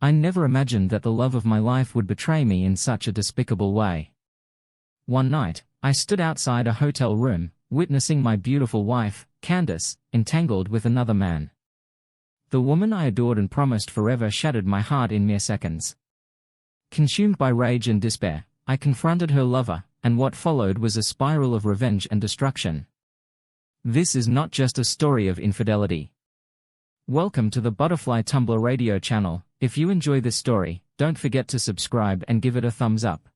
I never imagined that the love of my life would betray me in such a despicable way. One night, I stood outside a hotel room, witnessing my beautiful wife, Candace, entangled with another man. The woman I adored and promised forever shattered my heart in mere seconds. Consumed by rage and despair, I confronted her lover, and what followed was a spiral of revenge and destruction. This is not just a story of infidelity. Welcome to the Butterfly Tumblr Radio channel. If you enjoy this story, don't forget to subscribe and give it a thumbs up.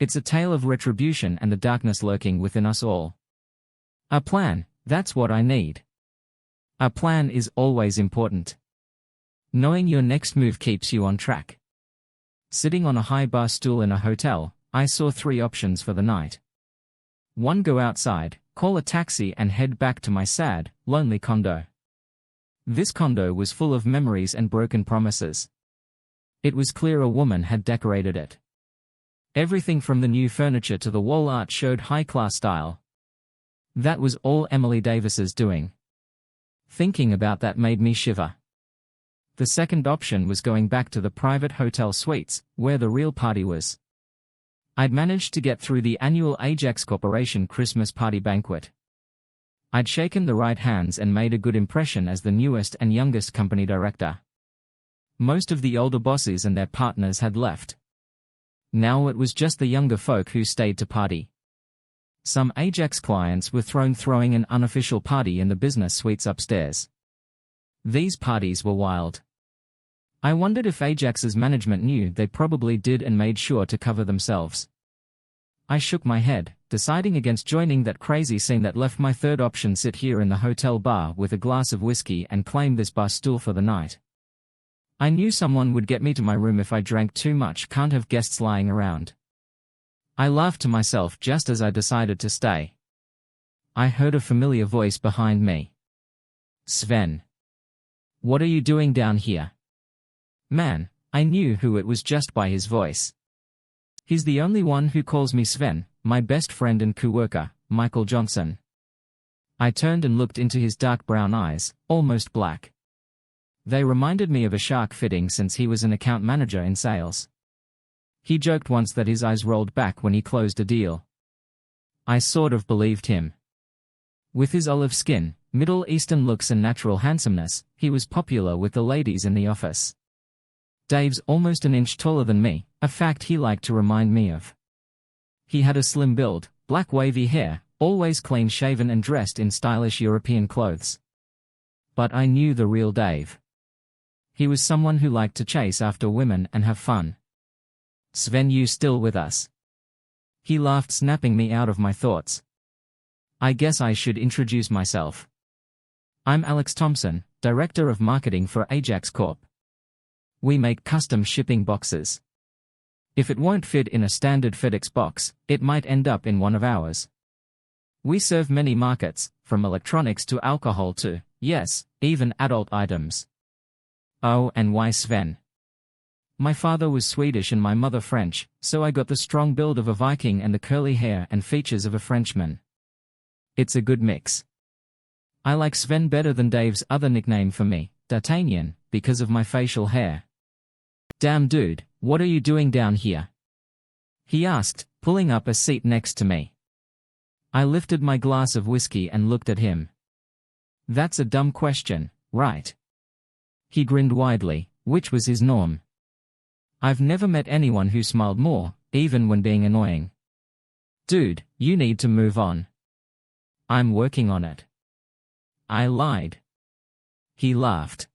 It's a tale of retribution and the darkness lurking within us all. A plan, that's what I need. A plan is always important. Knowing your next move keeps you on track. Sitting on a high bar stool in a hotel, I saw three options for the night. 1. Go outside, call a taxi and head back to my sad, lonely condo. This condo was full of memories and broken promises. It was clear a woman had decorated it. Everything from the new furniture to the wall art showed high-class style. That was all Emily Davis's doing. Thinking about that made me shiver. The second option was going back to the private hotel suites, where the real party was. I'd managed to get through the annual Ajax Corporation Christmas party banquet. I'd shaken the right hands and made a good impression as the newest and youngest company director. Most of the older bosses and their partners had left. Now it was just the younger folk who stayed to party. Some Ajax clients were throwing an unofficial party in the business suites upstairs. These parties were wild. I wondered if Ajax's management knew. They probably did and made sure to cover themselves. I shook my head, deciding against joining that crazy scene. That left my third option: sit here in the hotel bar with a glass of whiskey and claim this bar stool for the night. I knew someone would get me to my room if I drank too much. Can't have guests lying around. I laughed to myself just as I decided to stay. I heard a familiar voice behind me. Sven. What are you doing down here? Man, I knew who it was just by his voice. He's the only one who calls me Sven, my best friend and co-worker, Michael Johnson. I turned and looked into his dark brown eyes, almost black. They reminded me of a shark fitting since he was an account manager in sales. He joked once that his eyes rolled back when he closed a deal. I sort of believed him. With his olive skin, Middle Eastern looks and natural handsomeness, he was popular with the ladies in the office. Dave's almost an inch taller than me, a fact he liked to remind me of. He had a slim build, black wavy hair, always clean-shaven and dressed in stylish European clothes. But I knew the real Dave. He was someone who liked to chase after women and have fun. Sven, you still with us? He laughed, snapping me out of my thoughts. I guess I should introduce myself. I'm Alex Thompson, Director of Marketing for Ajax Corp. We make custom shipping boxes. If it won't fit in a standard FedEx box, it might end up in one of ours. We serve many markets, from electronics to alcohol to, yes, even adult items. Oh, and why Sven? My father was Swedish and my mother French, so I got the strong build of a Viking and the curly hair and features of a Frenchman. It's a good mix. I like Sven better than Dave's other nickname for me, D'Artagnan, because of my facial hair. Damn dude, what are you doing down here? He asked, pulling up a seat next to me. I lifted my glass of whiskey and looked at him. That's a dumb question, right? He grinned widely, which was his norm. I've never met anyone who smiled more, even when being annoying. Dude, you need to move on. I'm working on it. I lied. He laughed.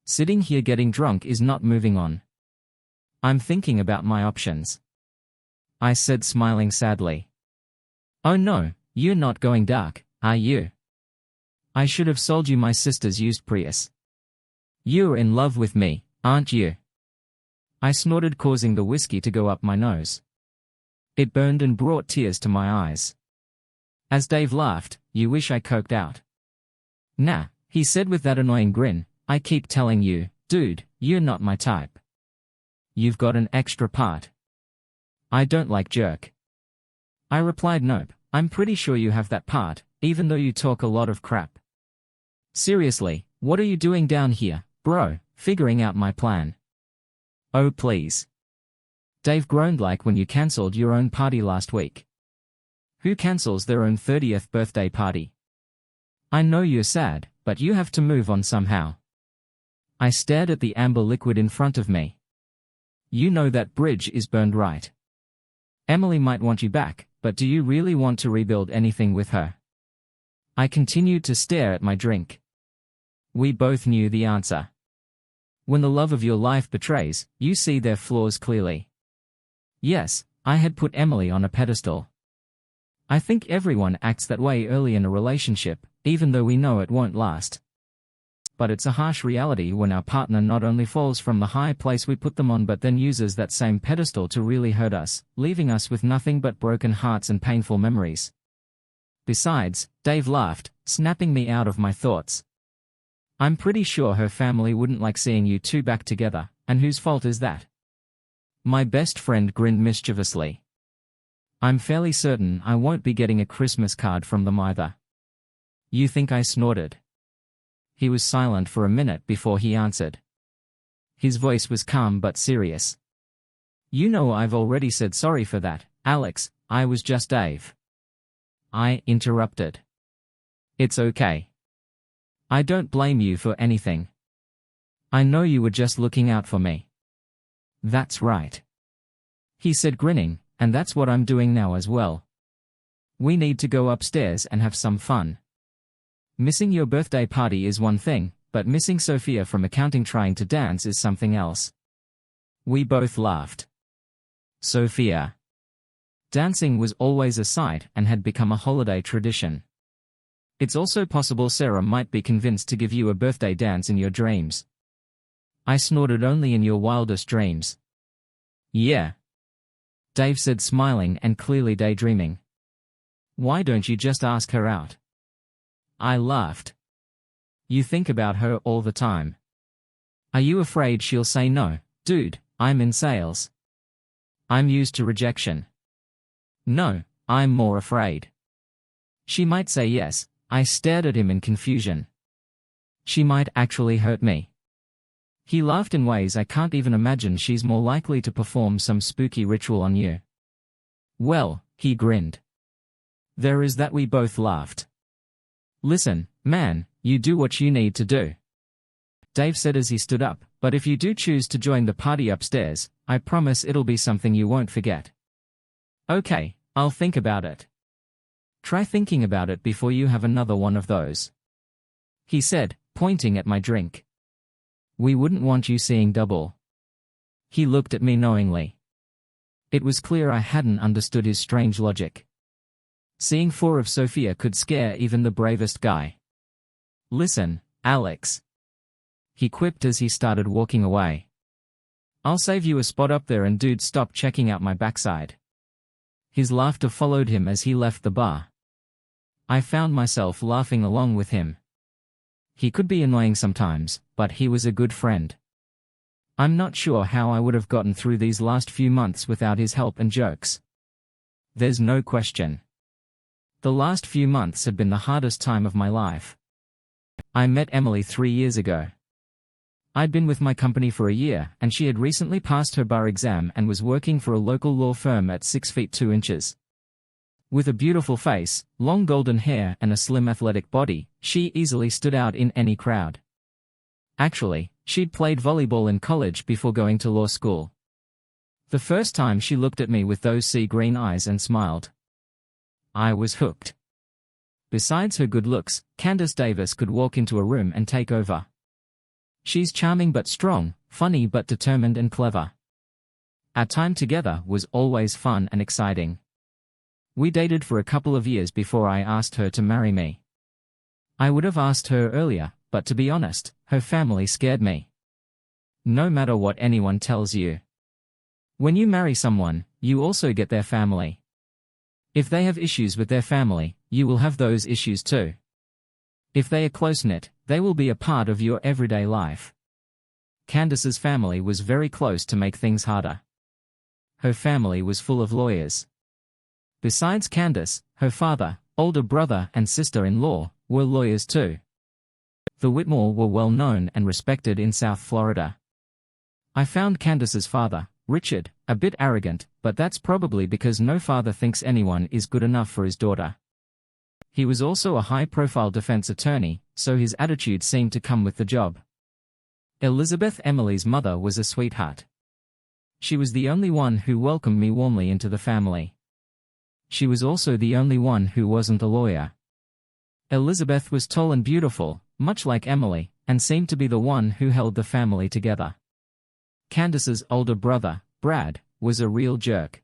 Sitting here getting drunk is not moving on. I'm thinking about my options. I said, smiling sadly. Oh no, you're not going dark, are you? I should have sold you my sister's used Prius. You're in love with me, aren't you? I snorted, causing the whiskey to go up my nose. It burned and brought tears to my eyes. As Dave laughed, you wish I coked out. Nah, he said with that annoying grin, I keep telling you, dude, you're not my type. You've got an extra part. I don't like jerk. I replied, nope, I'm pretty sure you have that part, even though you talk a lot of crap. Seriously, what are you doing down here, bro? Figuring out my plan. Oh please. Dave groaned, like when you cancelled your own party last week. Who cancels their own 30th birthday party? I know you're sad, but you have to move on somehow. I stared at the amber liquid in front of me. You know that bridge is burned, right? Emily might want you back, but do you really want to rebuild anything with her? I continued to stare at my drink. We both knew the answer. When the love of your life betrays, you see their flaws clearly. Yes, I had put Emily on a pedestal. I think everyone acts that way early in a relationship, even though we know it won't last. But it's a harsh reality when our partner not only falls from the high place we put them on but then uses that same pedestal to really hurt us, leaving us with nothing but broken hearts and painful memories. Besides, Dave laughed, snapping me out of my thoughts. I'm pretty sure her family wouldn't like seeing you two back together, and whose fault is that? My best friend grinned mischievously. I'm fairly certain I won't be getting a Christmas card from them either. You think I snorted? He was silent for a minute before he answered. His voice was calm but serious. You know I've already said sorry for that, Alex, I was just Dave. I interrupted. It's okay. I don't blame you for anything. I know you were just looking out for me. That's right. He said, grinning, and that's what I'm doing now as well. We need to go upstairs and have some fun. Missing your birthday party is one thing, but missing Sophia from accounting trying to dance is something else. We both laughed. Sophia. Dancing was always a sight and had become a holiday tradition. It's also possible Sarah might be convinced to give you a birthday dance in your dreams. I snorted, only in your wildest dreams. Yeah. Dave said, smiling and clearly daydreaming. Why don't you just ask her out? I laughed. You think about her all the time. Are you afraid she'll say no? Dude, I'm in sales. I'm used to rejection. No, I'm more afraid. She might say yes. I stared at him in confusion. She might actually hurt me. He laughed in ways I can't even imagine. She's more likely to perform some spooky ritual on you. Well, he grinned. There is that. We both laughed. Listen, man, you do what you need to do. Dave said as he stood up, but if you do choose to join the party upstairs, I promise it'll be something you won't forget. Okay, I'll think about it. Try thinking about it before you have another one of those. He said, pointing at my drink. We wouldn't want you seeing double. He looked at me knowingly. It was clear I hadn't understood his strange logic. Seeing 4 of Sophia could scare even the bravest guy. Listen, Alex. He quipped as he started walking away. I'll save you a spot up there, and dude, stop checking out my backside. His laughter followed him as he left the bar. I found myself laughing along with him. He could be annoying sometimes, but he was a good friend. I'm not sure how I would have gotten through these last few months without his help and jokes. There's no question. The last few months had been the hardest time of my life. I met Emily 3 years ago. I'd been with my company for a year, and she had recently passed her bar exam and was working for a local law firm at 6 feet 2 inches. With a beautiful face, long golden hair and a slim athletic body, she easily stood out in any crowd. Actually, she'd played volleyball in college before going to law school. The first time she looked at me with those sea green eyes and smiled. I was hooked. Besides her good looks, Candace Davis could walk into a room and take over. She's charming but strong, funny but determined and clever. Our time together was always fun and exciting. We dated for a couple of years before I asked her to marry me. I would have asked her earlier, but to be honest, her family scared me. No matter what anyone tells you. When you marry someone, you also get their family. If they have issues with their family, you will have those issues too. If they are close-knit, they will be a part of your everyday life. Candace's family was very close to make things harder. Her family was full of lawyers. Besides Candace, her father, older brother and sister-in-law were lawyers too. The Whitmore were well known and respected in South Florida. I found Candace's father, Richard, a bit arrogant, but that's probably because no father thinks anyone is good enough for his daughter. He was also a high-profile defense attorney, so his attitude seemed to come with the job. Elizabeth, Emily's mother, was a sweetheart. She was the only one who welcomed me warmly into the family. She was also the only one who wasn't a lawyer. Elizabeth was tall and beautiful, much like Emily, and seemed to be the one who held the family together. Candace's older brother, Brad, was a real jerk.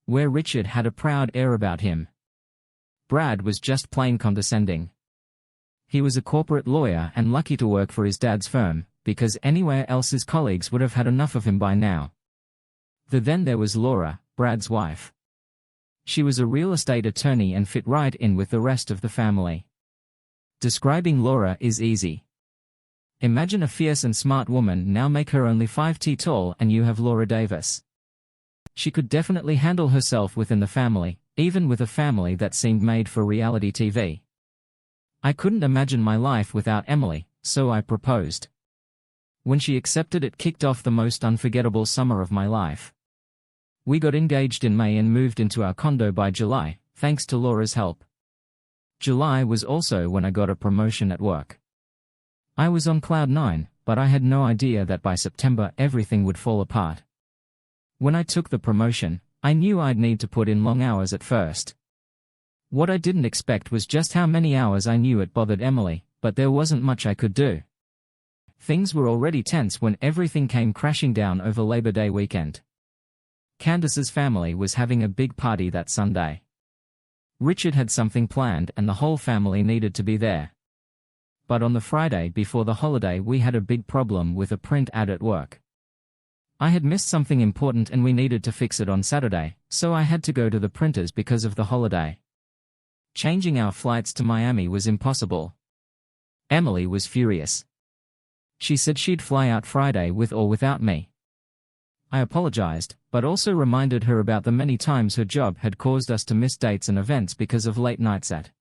Where Richard had a proud air about him, Brad was just plain condescending. He was a corporate lawyer and lucky to work for his dad's firm, because anywhere else his colleagues would have had enough of him by now. Then there was Laura, Brad's wife. She was a real estate attorney and fit right in with the rest of the family. Describing Laura is easy. Imagine a fierce and smart woman, now make her only 5't tall, and you have Laura Davis. She could definitely handle herself within the family, even with a family that seemed made for reality TV. I couldn't imagine my life without Emily, so I proposed. When she accepted, it kicked off the most unforgettable summer of my life. We got engaged in May and moved into our condo by July, thanks to Laura's help. July was also when I got a promotion at work. I was on cloud 9, but I had no idea that by September everything would fall apart. When I took the promotion, I knew I'd need to put in long hours at first. What I didn't expect was just how many hours I knew it bothered Emily, but there wasn't much I could do. Things were already tense when everything came crashing down over Labor Day weekend. Candace's family was having a big party that Sunday. Richard had something planned and the whole family needed to be there. But on the Friday before the holiday we had a big problem with a print ad at work. I had missed something important and we needed to fix it on Saturday, so I had to go to the printers because of the holiday. Changing our flights to Miami was impossible. Emily was furious. She said she'd fly out Friday with or without me. I apologized, but also reminded her about the many times her job had caused us to miss dates and events because of late nights at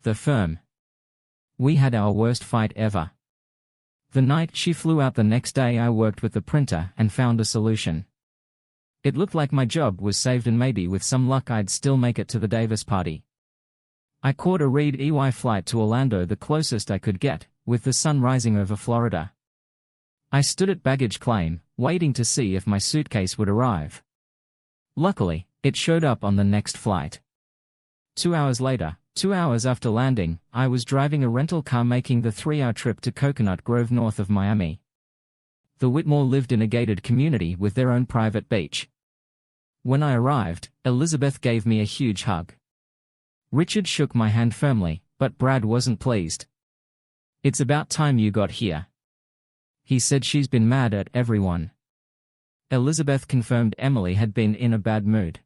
the firm. We had our worst fight ever. The night she flew out the next day I worked with the printer and found a solution. It looked like my job was saved and maybe with some luck I'd still make it to the Davis party. I caught a Real-ife flight to Orlando, the closest I could get, with the sun rising over Florida. I stood at baggage claim, waiting to see if my suitcase would arrive. Luckily, it showed up on the next flight. 2 hours later, 2 hours after landing, I was driving a rental car making the 3-hour trip to Coconut Grove north of Miami. The Whitmore lived in a gated community with their own private beach. When I arrived, Elizabeth gave me a huge hug. Richard shook my hand firmly, but Brad wasn't pleased. "It's about time you got here," he said. "She's been mad at everyone." Elizabeth confirmed Emily had been in a bad mood.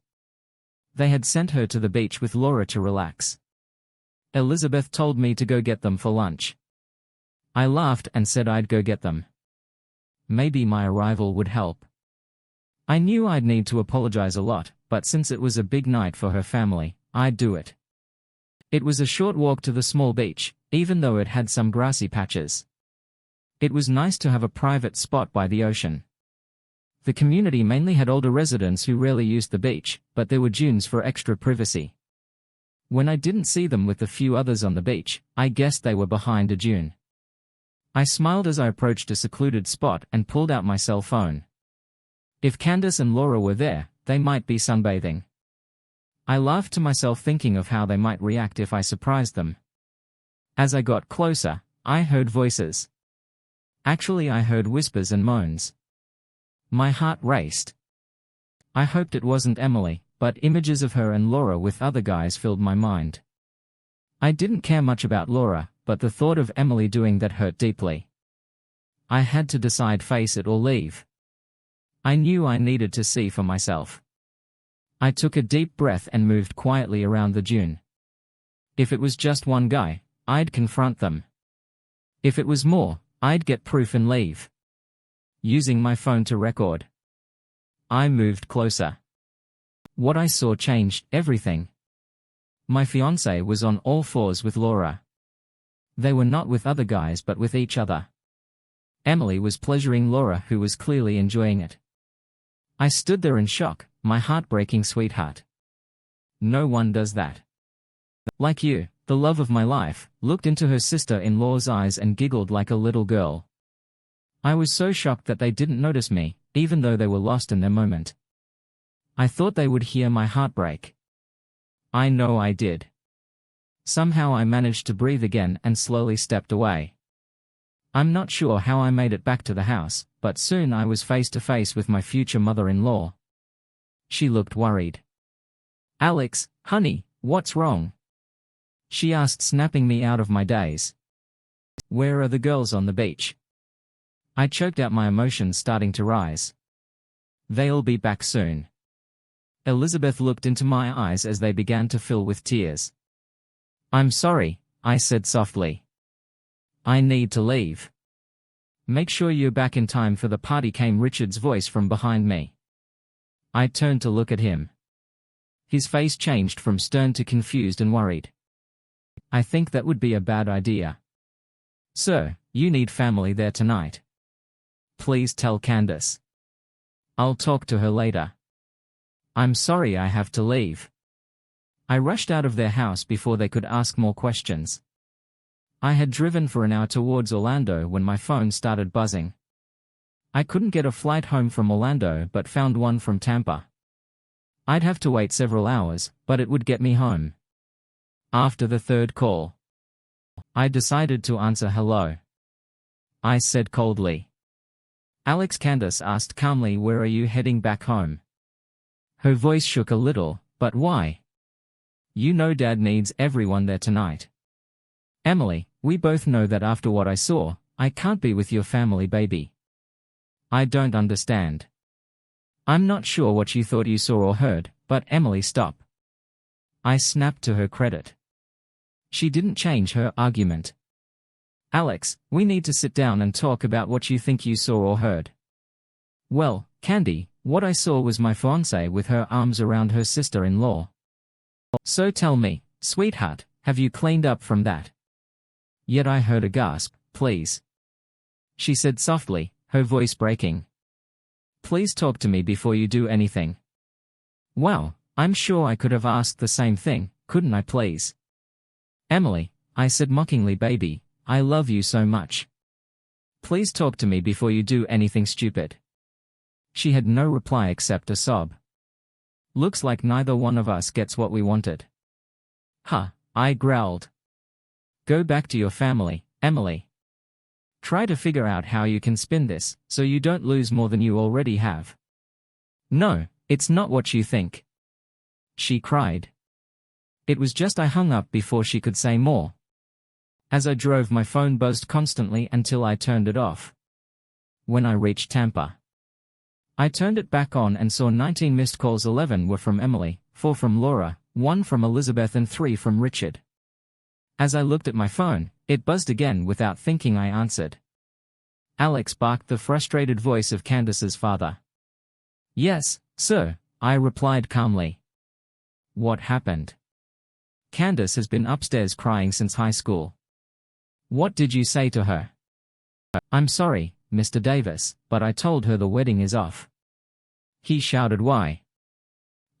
They had sent her to the beach with Laura to relax. Elizabeth told me to go get them for lunch. I laughed and said I'd go get them. Maybe my arrival would help. I knew I'd need to apologize a lot, but since it was a big night for her family, I'd do it. It was a short walk to the small beach, even though it had some grassy patches. It was nice to have a private spot by the ocean. The community mainly had older residents who rarely used the beach, but there were dunes for extra privacy. When I didn't see them with the few others on the beach, I guessed they were behind a dune. I smiled as I approached a secluded spot and pulled out my cell phone. If Candace and Laura were there, they might be sunbathing. I laughed to myself thinking of how they might react if I surprised them. As I got closer, I heard voices. Actually, I heard whispers and moans. My heart raced. I hoped it wasn't Emily, but images of her and Laura with other guys filled my mind. I didn't care much about Laura, but the thought of Emily doing that hurt deeply. I had to decide, face it or leave. I knew I needed to see for myself. I took a deep breath and moved quietly around the dune. If it was just one guy, I'd confront them. If it was more, I'd get proof and leave. Using my phone to record. I moved closer. What I saw changed everything. My fiancée was on all fours with Laura. They were not with other guys but with each other. Emily was pleasuring Laura, who was clearly enjoying it. I stood there in shock, my heartbreaking sweetheart. No one does that. Like you, the love of my life, looked into her sister-in-law's eyes and giggled like a little girl. I was so shocked that they didn't notice me, even though they were lost in their moment. I thought they would hear my heartbreak. I know I did. Somehow I managed to breathe again and slowly stepped away. I'm not sure how I made it back to the house, but soon I was face to face with my future mother-in-law. She looked worried. "Alex, honey, what's wrong?" she asked, snapping me out of my daze. "Where are the girls on the beach?" I choked out, my emotions starting to rise. "They'll be back soon." Elizabeth looked into my eyes as they began to fill with tears. "I'm sorry," I said softly. "I need to leave." "Make sure you're back in time for the party," came Richard's voice from behind me. I turned to look at him. His face changed from stern to confused and worried. "I think that would be a bad idea. Sir, you need family there tonight. Please tell Candace. I'll talk to her later." "I'm sorry, I have to leave." I rushed out of their house before they could ask more questions. I had driven for an hour towards Orlando when my phone started buzzing. I couldn't get a flight home from Orlando but found one from Tampa. I'd have to wait several hours, but it would get me home. After the third call, I decided to answer. "Hello," I said coldly. "Alex," Candace asked calmly. "Where are you heading? Back home?" Her voice shook a little. "But why?" "You know Dad needs everyone there tonight." "Emily, we both know that after what I saw, I can't be with your family, baby." "I don't understand." "I'm not sure what you thought you saw or heard, but Emily, stop." I snapped to her credit. She didn't change her argument. "Alex, we need to sit down and talk about what you think you saw or heard." "Well, Candy, what I saw was my fiancée with her arms around her sister-in-law." "So tell me, sweetheart, have you cleaned up from that?" Yet I heard a gasp. "Please," she said softly, her voice breaking. "Please talk to me before you do anything." Wow, I'm sure I could have asked the same thing, couldn't I please? "Emily," I said mockingly, "baby, I love you so much. Please talk to me before you do anything stupid." She had no reply except a sob. "Looks like neither one of us gets what we wanted." "Huh," I growled. "Go back to your family, Emily. Try to figure out how you can spin this, so you don't lose more than you already have." "No, it's not what you think," she cried. It was just I hung up before she could say more. As I drove, my phone buzzed constantly until I turned it off. When I reached Tampa, I turned it back on and saw 19 missed calls. 11 were from Emily, 4 from Laura, 1 from Elizabeth and 3 from Richard. As I looked at my phone, it buzzed again. Without thinking, I answered. "Alex," barked the frustrated voice of Candace's father. "Yes, sir," I replied calmly. "What happened?" "Candace has been upstairs crying since high school." "What did you say to her?" "I'm sorry, Mr. Davis, but I told her the wedding is off." He shouted. "Why?"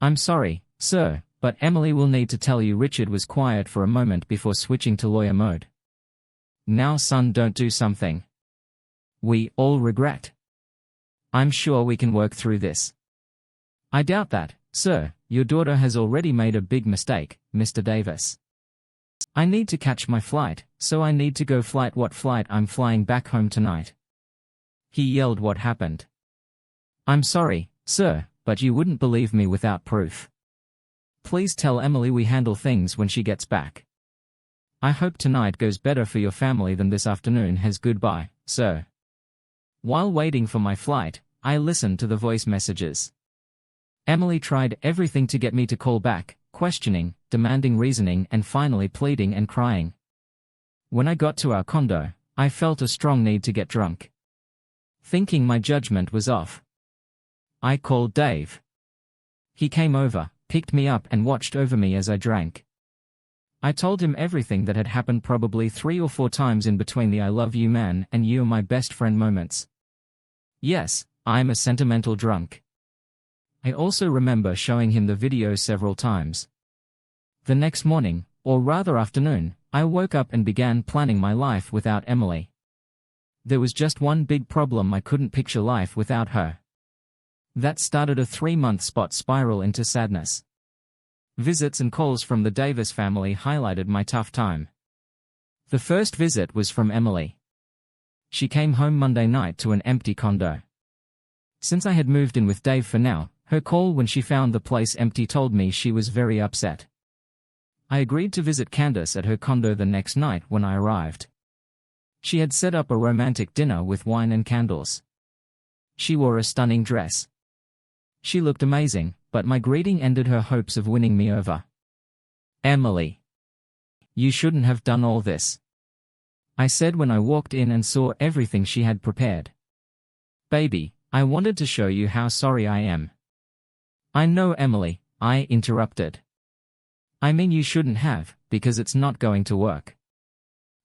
"I'm sorry, sir, but Emily will need to tell you." Richard was quiet for a moment before switching to lawyer mode. "Now son, don't do something we all regret. I'm sure we can work through this." "I doubt that, sir. Your daughter has already made a big mistake, Mr. Davis. I need to catch my flight, so I need to go." "Flight? What flight?" "I'm flying back home tonight." He yelled. "What happened?" "I'm sorry, sir, but you wouldn't believe me without proof. Please tell Emily we handle things when she gets back. I hope tonight goes better for your family than this afternoon has. Goodbye, sir." While waiting for my flight, I listened to the voice messages. Emily tried everything to get me to call back, questioning, demanding reasoning, and finally pleading and crying. When I got to our condo, I felt a strong need to get drunk. Thinking my judgment was off, I called Dave. He came over, picked me up and watched over me as I drank. I told him everything that had happened, probably 3 or 4 times in between the "I love you man" and "you're my best friend" moments. Yes, I'm a sentimental drunk. I also remember showing him the video several times. The next morning, or rather afternoon, I woke up and began planning my life without Emily. There was just one big problem: I couldn't picture life without her. That started a 3-month spiral into sadness. Visits and calls from the Davis family highlighted my tough time. The first visit was from Emily. She came home Monday night to an empty condo. Since I had moved in with Dave for now, her call when she found the place empty told me she was very upset. I agreed to visit Candace at her condo the next night when I arrived. She had set up a romantic dinner with wine and candles. She wore a stunning dress. She looked amazing, but my greeting ended her hopes of winning me over. "Emily, you shouldn't have done all this," I said when I walked in and saw everything she had prepared. "Baby, I wanted to show you how sorry I am." "I know, Emily," I interrupted. "I mean, you shouldn't have, because it's not going to work.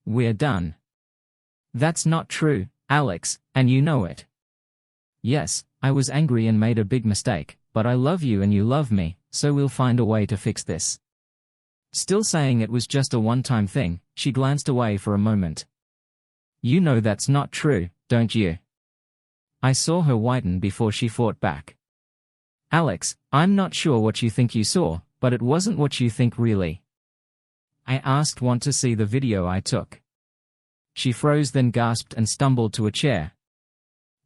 We're done." "That's not true, Alex, and you know it." "Yes, I was angry and made a big mistake, but I love you and you love me, so we'll find a way to fix this." Still saying it was just a one-time thing, she glanced away for a moment. "You know that's not true, don't you?" I saw her whiten before she fought back. "Alex, I'm not sure what you think you saw, but it wasn't what you think really." I asked, "Want to see the video I took?" She froze, then gasped and stumbled to a chair.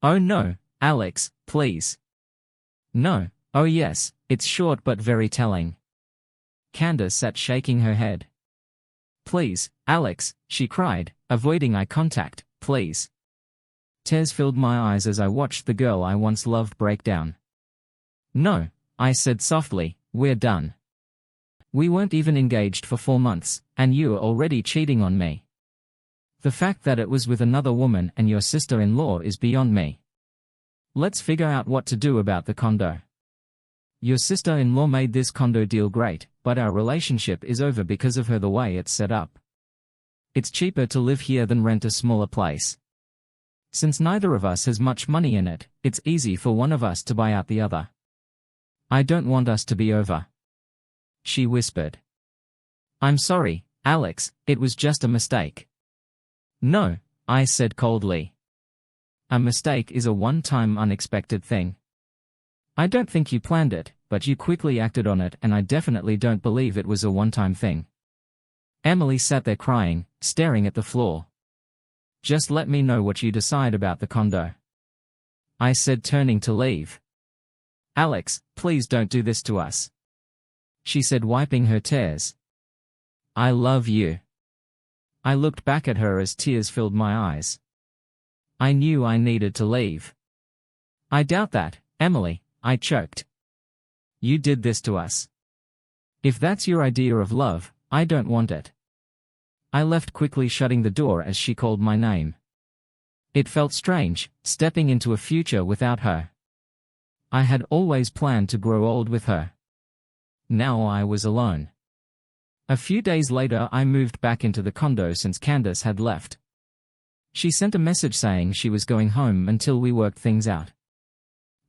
"Oh no, Alex, please." "No, oh yes, it's short but very telling." Candace sat shaking her head. "Please, Alex," she cried, avoiding eye contact, "please." Tears filled my eyes as I watched the girl I once loved break down. "No," I said softly, "we're done. We weren't even engaged for 4 months, and you're already cheating on me. The fact that it was with another woman and your sister-in-law is beyond me. Let's figure out what to do about the condo. Your sister-in-law made this condo deal great, but our relationship is over because of her, the way it's set up. It's cheaper to live here than rent a smaller place. Since neither of us has much money in it, it's easy for one of us to buy out the other. I don't want us to be over." She whispered. "I'm sorry, Alex, it was just a mistake." "No," I said coldly. "A mistake is a one-time unexpected thing. I don't think you planned it, but you quickly acted on it, and I definitely don't believe it was a one-time thing." Emily sat there crying, staring at the floor. "Just let me know what you decide about the condo," I said, turning to leave. "Alex, please don't do this to us," she said, wiping her tears. "I love you." I looked back at her as tears filled my eyes. I knew I needed to leave. "I doubt that, Emily," I choked. "You did this to us. If that's your idea of love, I don't want it." I left quickly, shutting the door as she called my name. It felt strange, stepping into a future without her. I had always planned to grow old with her. Now I was alone. A few days later, I moved back into the condo since Candace had left. She sent a message saying she was going home until we worked things out.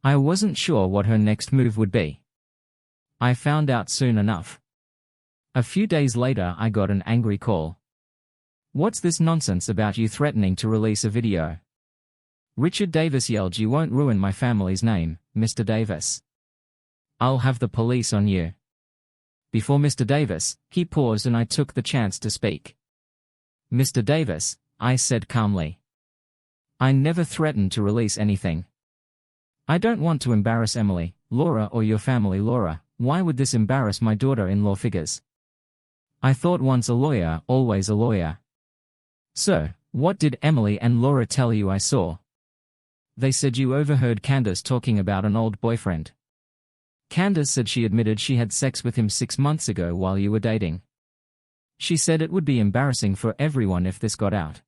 I wasn't sure what her next move would be. I found out soon enough. A few days later, I got an angry call. "What's this nonsense about you threatening to release a video?" Richard Davis yelled. "You won't ruin my family's name, Mr. Davis. I'll have the police on you." Before Mr. Davis, he paused and I took the chance to speak. "Mr. Davis," I said calmly. "I never threatened to release anything. I don't want to embarrass Emily, Laura, or your family." "Laura, why would this embarrass my daughter-in-law figures? I thought once a lawyer, always a lawyer." "So, what did Emily and Laura tell you I saw?" "They said you overheard Candace talking about an old boyfriend. Candace said she admitted she had sex with him 6 months ago while you were dating. She said it would be embarrassing for everyone if this got out.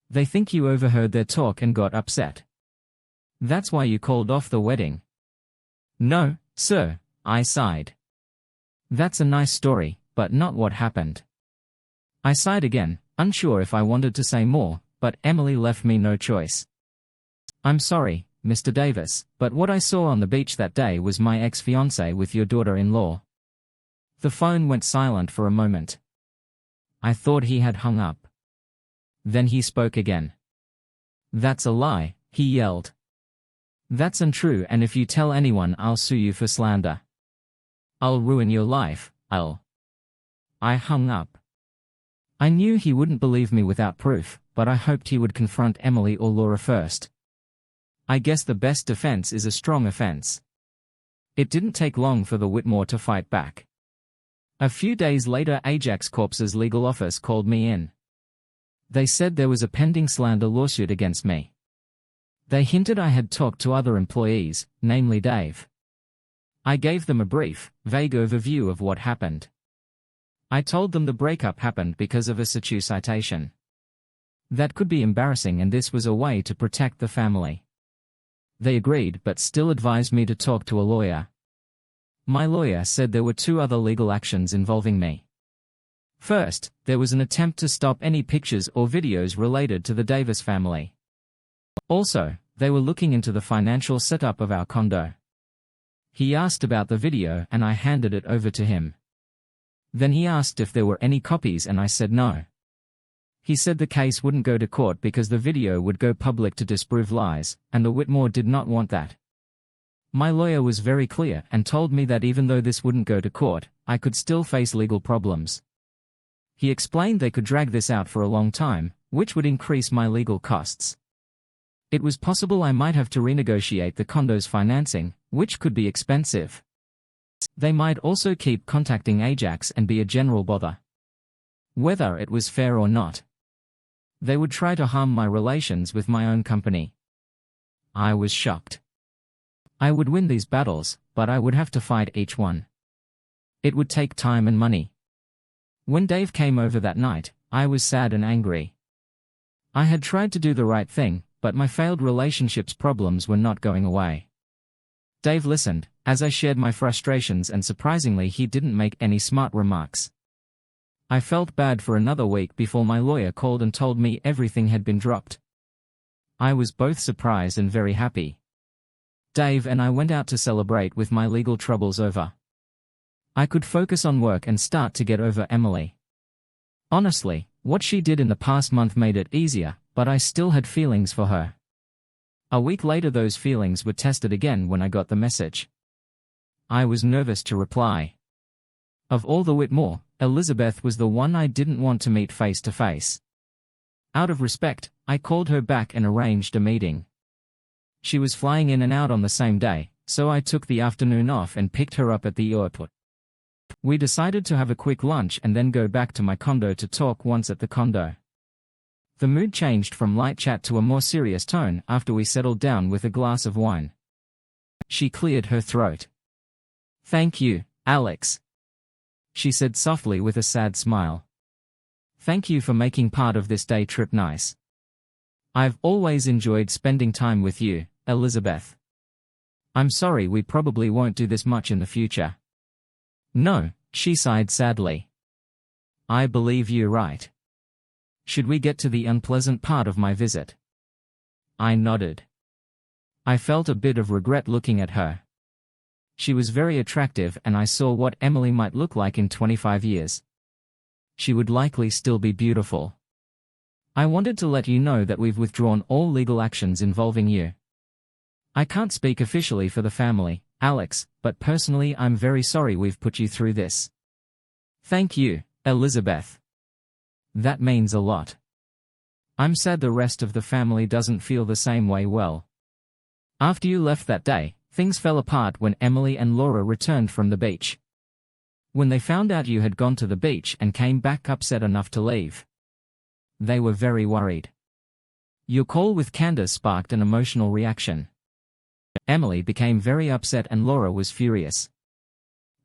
They think you overheard their talk and got upset. That's why you called off the wedding." "No, sir," I sighed. "That's a nice story, but not what happened. I sighed again, unsure if I wanted to say more, but Emily left me no choice. I'm sorry, Mr. Davis, but what I saw on the beach that day was my ex-fiancée with your daughter-in-law. The phone went silent for a moment. I thought he had hung up. Then he spoke again. That's a lie, he yelled. That's untrue, and if you tell anyone, I'll sue you for slander. I'll ruin your life, I hung up. I knew he wouldn't believe me without proof, but I hoped he would confront Emily or Laura first. I guess the best defense is a strong offense. It didn't take long for the Whitmore to fight back. A few days later, Ajax Corp's legal office called me in. They said there was a pending slander lawsuit against me. They hinted I had talked to other employees, namely Dave. I gave them a brief, vague overview of what happened. I told them the breakup happened because of a statute citation. That could be embarrassing, and this was a way to protect the family. They agreed, but still advised me to talk to a lawyer. My lawyer said there were 2 other legal actions involving me. First, there was an attempt to stop any pictures or videos related to the Davis family. Also, they were looking into the financial setup of our condo. He asked about the video and I handed it over to him. Then he asked if there were any copies and I said no. He said the case wouldn't go to court because the video would go public to disprove lies, and the Whitmore did not want that. My lawyer was very clear and told me that even though this wouldn't go to court, I could still face legal problems. He explained they could drag this out for a long time, which would increase my legal costs. It was possible I might have to renegotiate the condo's financing, which could be expensive. They might also keep contacting Ajax and be a general bother. Whether it was fair or not. They would try to harm my relations with my own company. I was shocked. I would win these battles, but I would have to fight each one. It would take time and money. When Dave came over that night, I was sad and angry. I had tried to do the right thing, but my failed relationships problems were not going away. Dave listened, as I shared my frustrations, and surprisingly he didn't make any smart remarks. I felt bad for another week before my lawyer called and told me everything had been dropped. I was both surprised and very happy. Dave and I went out to celebrate with my legal troubles over. I could focus on work and start to get over Emily. Honestly, what she did in the past month made it easier, but I still had feelings for her. A week later those feelings were tested again when I got the message. I was nervous to reply. Of all the Whitmore, Elizabeth was the one I didn't want to meet face to face. Out of respect, I called her back and arranged a meeting. She was flying in and out on the same day, so I took the afternoon off and picked her up at the airport. We decided to have a quick lunch and then go back to my condo to talk once at the condo. The mood changed from light chat to a more serious tone after we settled down with a glass of wine. She cleared her throat. "Thank you, Alex," she said softly with a sad smile. "Thank you for making part of this day trip nice. I've always enjoyed spending time with you, Elizabeth. I'm sorry we probably won't do this much in the future." "No," she sighed sadly. "I believe you're right. Should we get to the unpleasant part of my visit?" I nodded. I felt a bit of regret looking at her. She was very attractive and I saw what Emily might look like in 25 years. She would likely still be beautiful. "I wanted to let you know that we've withdrawn all legal actions involving you. I can't speak officially for the family, Alex, but personally I'm very sorry we've put you through this." "Thank you, Elizabeth. That means a lot. I'm sad the rest of the family doesn't feel the same way. Well, after you left that day, things fell apart when Emily and Laura returned from the beach. When they found out you had gone to the beach and came back upset enough to leave, they were very worried. Your call with Candace sparked an emotional reaction. Emily became very upset and Laura was furious.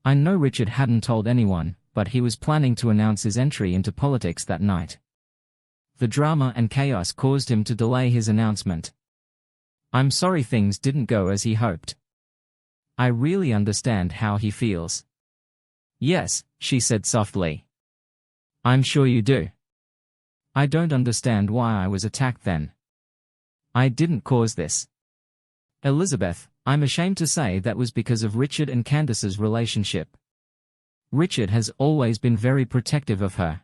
I know Richard hadn't told anyone, but he was planning to announce his entry into politics that night. The drama and chaos caused him to delay his announcement. I'm sorry things didn't go as he hoped. I really understand how he feels. Yes, she said softly. I'm sure you do. I don't understand why I was attacked then. I didn't cause this. Elizabeth, I'm ashamed to say that was because of Richard and Candace's relationship. Richard has always been very protective of her.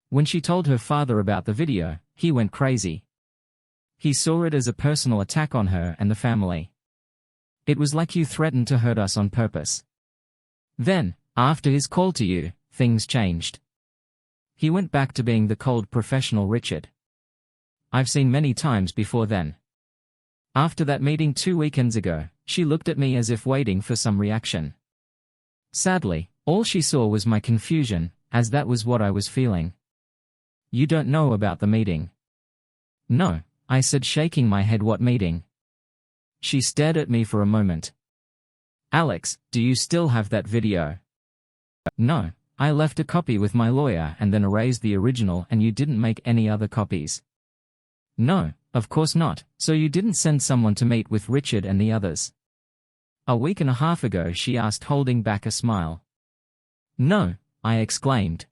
When she told her father about the video, he went crazy. He saw it as a personal attack on her and the family. It was like you threatened to hurt us on purpose. Then, after his call to you, things changed. He went back to being the cold professional Richard I've seen many times before then. After that meeting 2 weekends ago, she looked at me as if waiting for some reaction. Sadly, all she saw was my confusion, as that was what I was feeling. You don't know about the meeting? No, I said, shaking my head. What meeting? She stared at me for a moment. Alex, do you still have that video? No, I left a copy with my lawyer and then erased the original, and you didn't make any other copies? No, of course not, so you didn't send someone to meet with Richard and the others? A week and a half ago, she asked, holding back a smile. No, I exclaimed.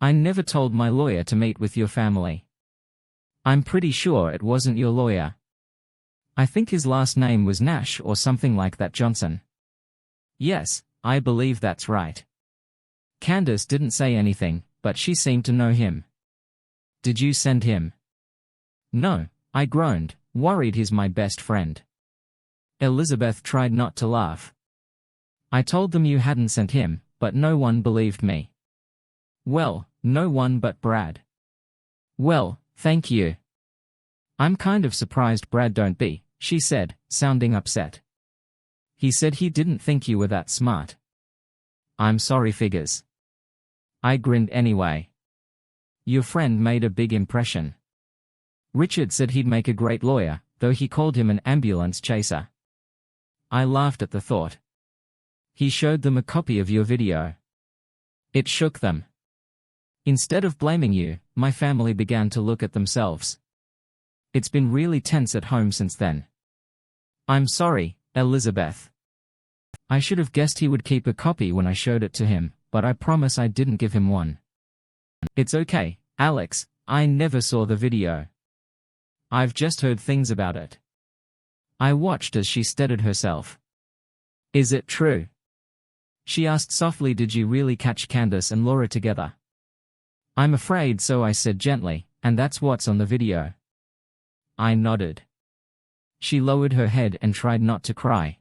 I never told my lawyer to meet with your family. I'm pretty sure it wasn't your lawyer. I think his last name was Nash or something like that. Johnson. Yes, I believe that's right. Candace didn't say anything, but she seemed to know him. Did you send him? No, I groaned, worried. He's my best friend. Elizabeth tried not to laugh. I told them you hadn't sent him, but no one believed me. Well, no one but Brad. Well, thank you. I'm kind of surprised. Brad, don't be, she said, sounding upset. He said he didn't think you were that smart. I'm sorry, figures. I grinned anyway. Your friend made a big impression. Richard said he'd make a great lawyer, though he called him an ambulance chaser. I laughed at the thought. He showed them a copy of your video. It shook them. Instead of blaming you, my family began to look at themselves. It's been really tense at home since then. I'm sorry, Elizabeth. I should have guessed he would keep a copy when I showed it to him, but I promise I didn't give him one. It's okay, Alex, I never saw the video. I've just heard things about it. I watched as she steadied herself. Is it true? She asked softly. Did you really catch Candace and Laura together? I'm afraid so, I said gently, and that's what's on the video. I nodded. She lowered her head and tried not to cry.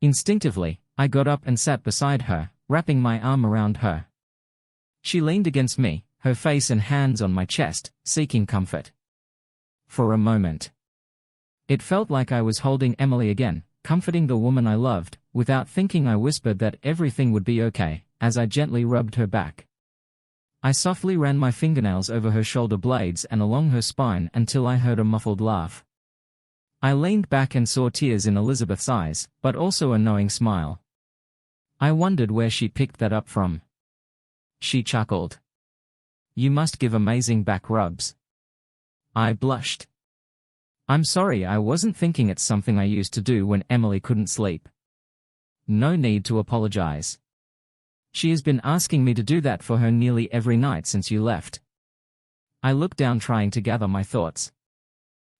Instinctively, I got up and sat beside her, wrapping my arm around her. She leaned against me, her face and hands on my chest, seeking comfort. For a moment, it felt like I was holding Emily again, comforting the woman I loved. Without thinking, I whispered that everything would be okay, as I gently rubbed her back. I softly ran my fingernails over her shoulder blades and along her spine until I heard a muffled laugh. I leaned back and saw tears in Elizabeth's eyes, but also a knowing smile. I wondered where she picked that up from. She chuckled. You must give amazing back rubs. I blushed. I'm sorry, I wasn't thinking. It's something I used to do when Emily couldn't sleep. No need to apologize. She has been asking me to do that for her nearly every night since you left. I looked down, trying to gather my thoughts.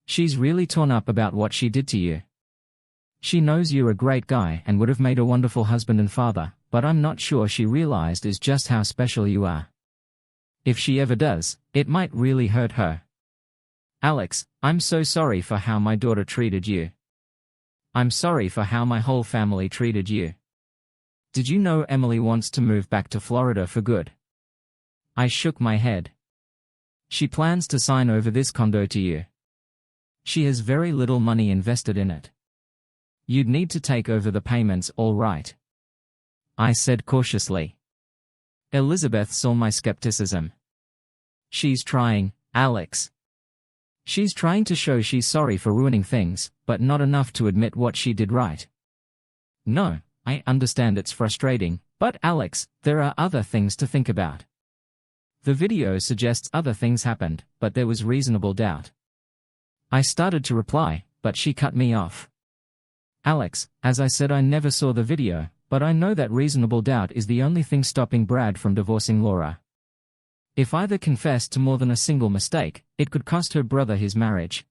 She's really torn up about what she did to you. She knows you're a great guy and would have made a wonderful husband and father, but I'm not sure she realized is just how special you are. If she ever does, it might really hurt her. Alex, I'm so sorry for how my daughter treated you. I'm sorry for how my whole family treated you. Did you know Emily wants to move back to Florida for good? I shook my head. She plans to sign over this condo to you. She has very little money invested in it. You'd need to take over the payments, all right? I said cautiously. Elizabeth saw my skepticism. She's trying, Alex. She's trying to show she's sorry for ruining things, but not enough to admit what she did right. No, I understand it's frustrating, but Alex, there are other things to think about. The video suggests other things happened, but there was reasonable doubt. I started to reply, but she cut me off. Alex, as I said, I never saw the video, but I know that reasonable doubt is the only thing stopping Brad from divorcing Laura. If either confessed to more than a single mistake, it could cost her brother his marriage.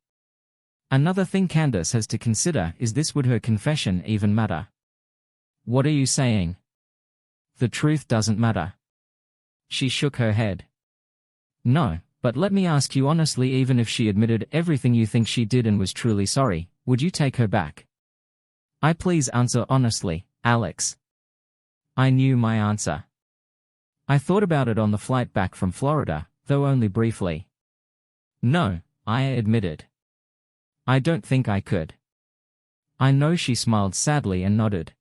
Another thing Candace has to consider is this: would her confession even matter? What are you saying? The truth doesn't matter. She shook her head. No, but let me ask you honestly, even if she admitted everything you think she did and was truly sorry, would you take her back? Please answer honestly, Alex. I knew my answer. I thought about it on the flight back from Florida, though only briefly. No, I admitted. I don't think I could. I know. She smiled sadly and nodded.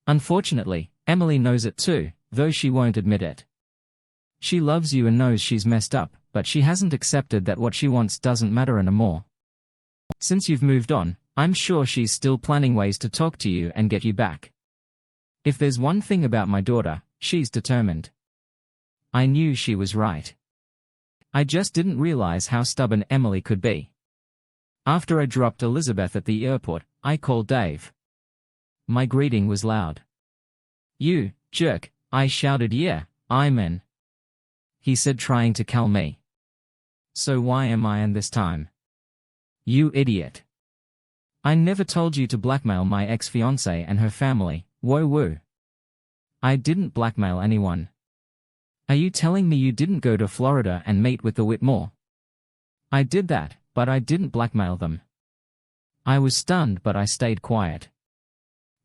Unfortunately, Emily knows it too, though she won't admit it. She loves you and knows she's messed up, but she hasn't accepted that what she wants doesn't matter anymore. Since you've moved on, I'm sure she's still planning ways to talk to you and get you back. If there's one thing about my daughter, she's determined. I knew she was right. I just didn't realize how stubborn Emily could be. After I dropped Elizabeth at the airport, I called Dave. My greeting was loud. You jerk, I shouted. Yeah, I'm in. He said, trying to calm me. So why am I in this time? You idiot. I never told you to blackmail my ex-fiancée and her family. Whoa woo. I didn't blackmail anyone. Are you telling me you didn't go to Florida and meet with the Whitmore? I did that, but I didn't blackmail them. I was stunned, but I stayed quiet.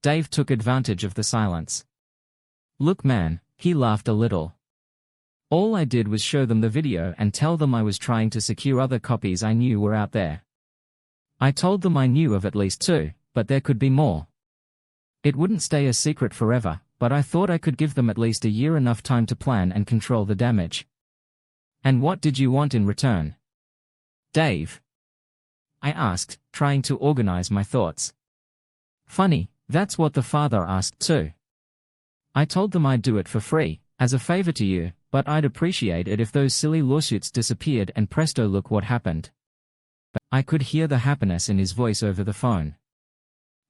Dave took advantage of the silence. Look man, he laughed a little. All I did was show them the video and tell them I was trying to secure other copies I knew were out there. I told them I knew of at least 2, but there could be more. It wouldn't stay a secret forever, but I thought I could give them at least a year, enough time to plan and control the damage. And what did you want in return? Dave? I asked, trying to organize my thoughts. Funny, that's what the father asked too. I told them I'd do it for free, as a favor to you, but I'd appreciate it if those silly lawsuits disappeared, and presto, look what happened. I could hear the happiness in his voice over the phone.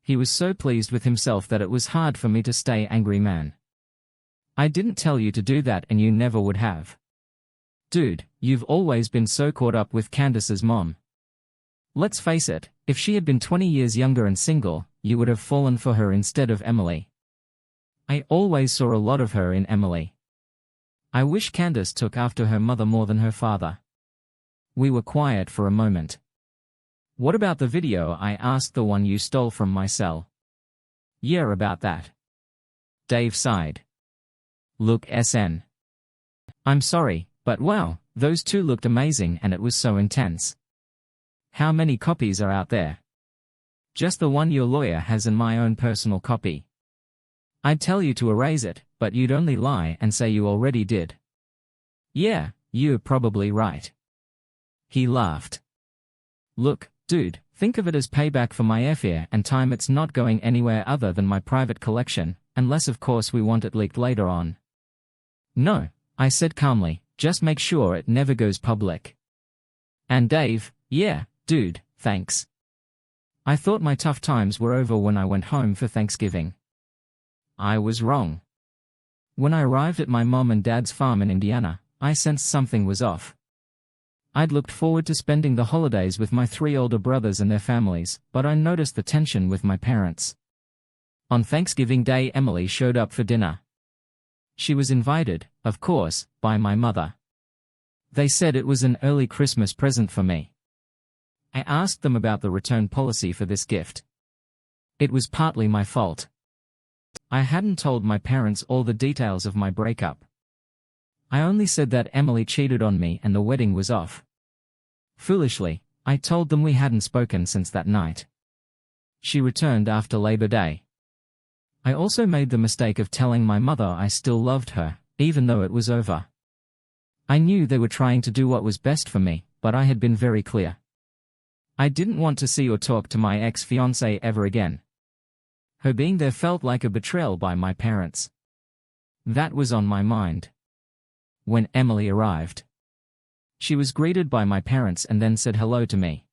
He was so pleased with himself that it was hard for me to stay angry. Man, I didn't tell you to do that and you never would have. Dude, you've always been so caught up with Candace's mom. Let's face it, if she had been 20 years younger and single, you would have fallen for her instead of Emily. I always saw a lot of her in Emily. I wish Candace took after her mother more than her father. We were quiet for a moment. What about the video? I asked. The one you stole from my cell. Yeah, about that. Dave sighed. Look, SN. I'm sorry, but wow, those 2 looked amazing and it was so intense. How many copies are out there? Just the one your lawyer has and my own personal copy. I'd tell you to erase it, but you'd only lie and say you already did. Yeah, you're probably right. He laughed. Look, dude, think of it as payback for my affair and time. It's not going anywhere other than my private collection, unless of course we want it leaked later on. No, I said calmly, just make sure it never goes public. And Dave, yeah, dude, thanks. I thought my tough times were over when I went home for Thanksgiving. I was wrong. When I arrived at my mom and dad's farm in Indiana, I sensed something was off. I'd looked forward to spending the holidays with my 3 older brothers and their families, but I noticed the tension with my parents. On Thanksgiving Day, Emily showed up for dinner. She was invited, of course, by my mother. They said it was an early Christmas present for me. I asked them about the return policy for this gift. It was partly my fault. I hadn't told my parents all the details of my breakup. I only said that Emily cheated on me and the wedding was off. Foolishly, I told them we hadn't spoken since that night. She returned after Labor Day. I also made the mistake of telling my mother I still loved her, even though it was over. I knew they were trying to do what was best for me, but I had been very clear. I didn't want to see or talk to my ex-fiancée ever again. Her being there felt like a betrayal by my parents. That was on my mind. When Emily arrived, she was greeted by my parents and then said hello to me.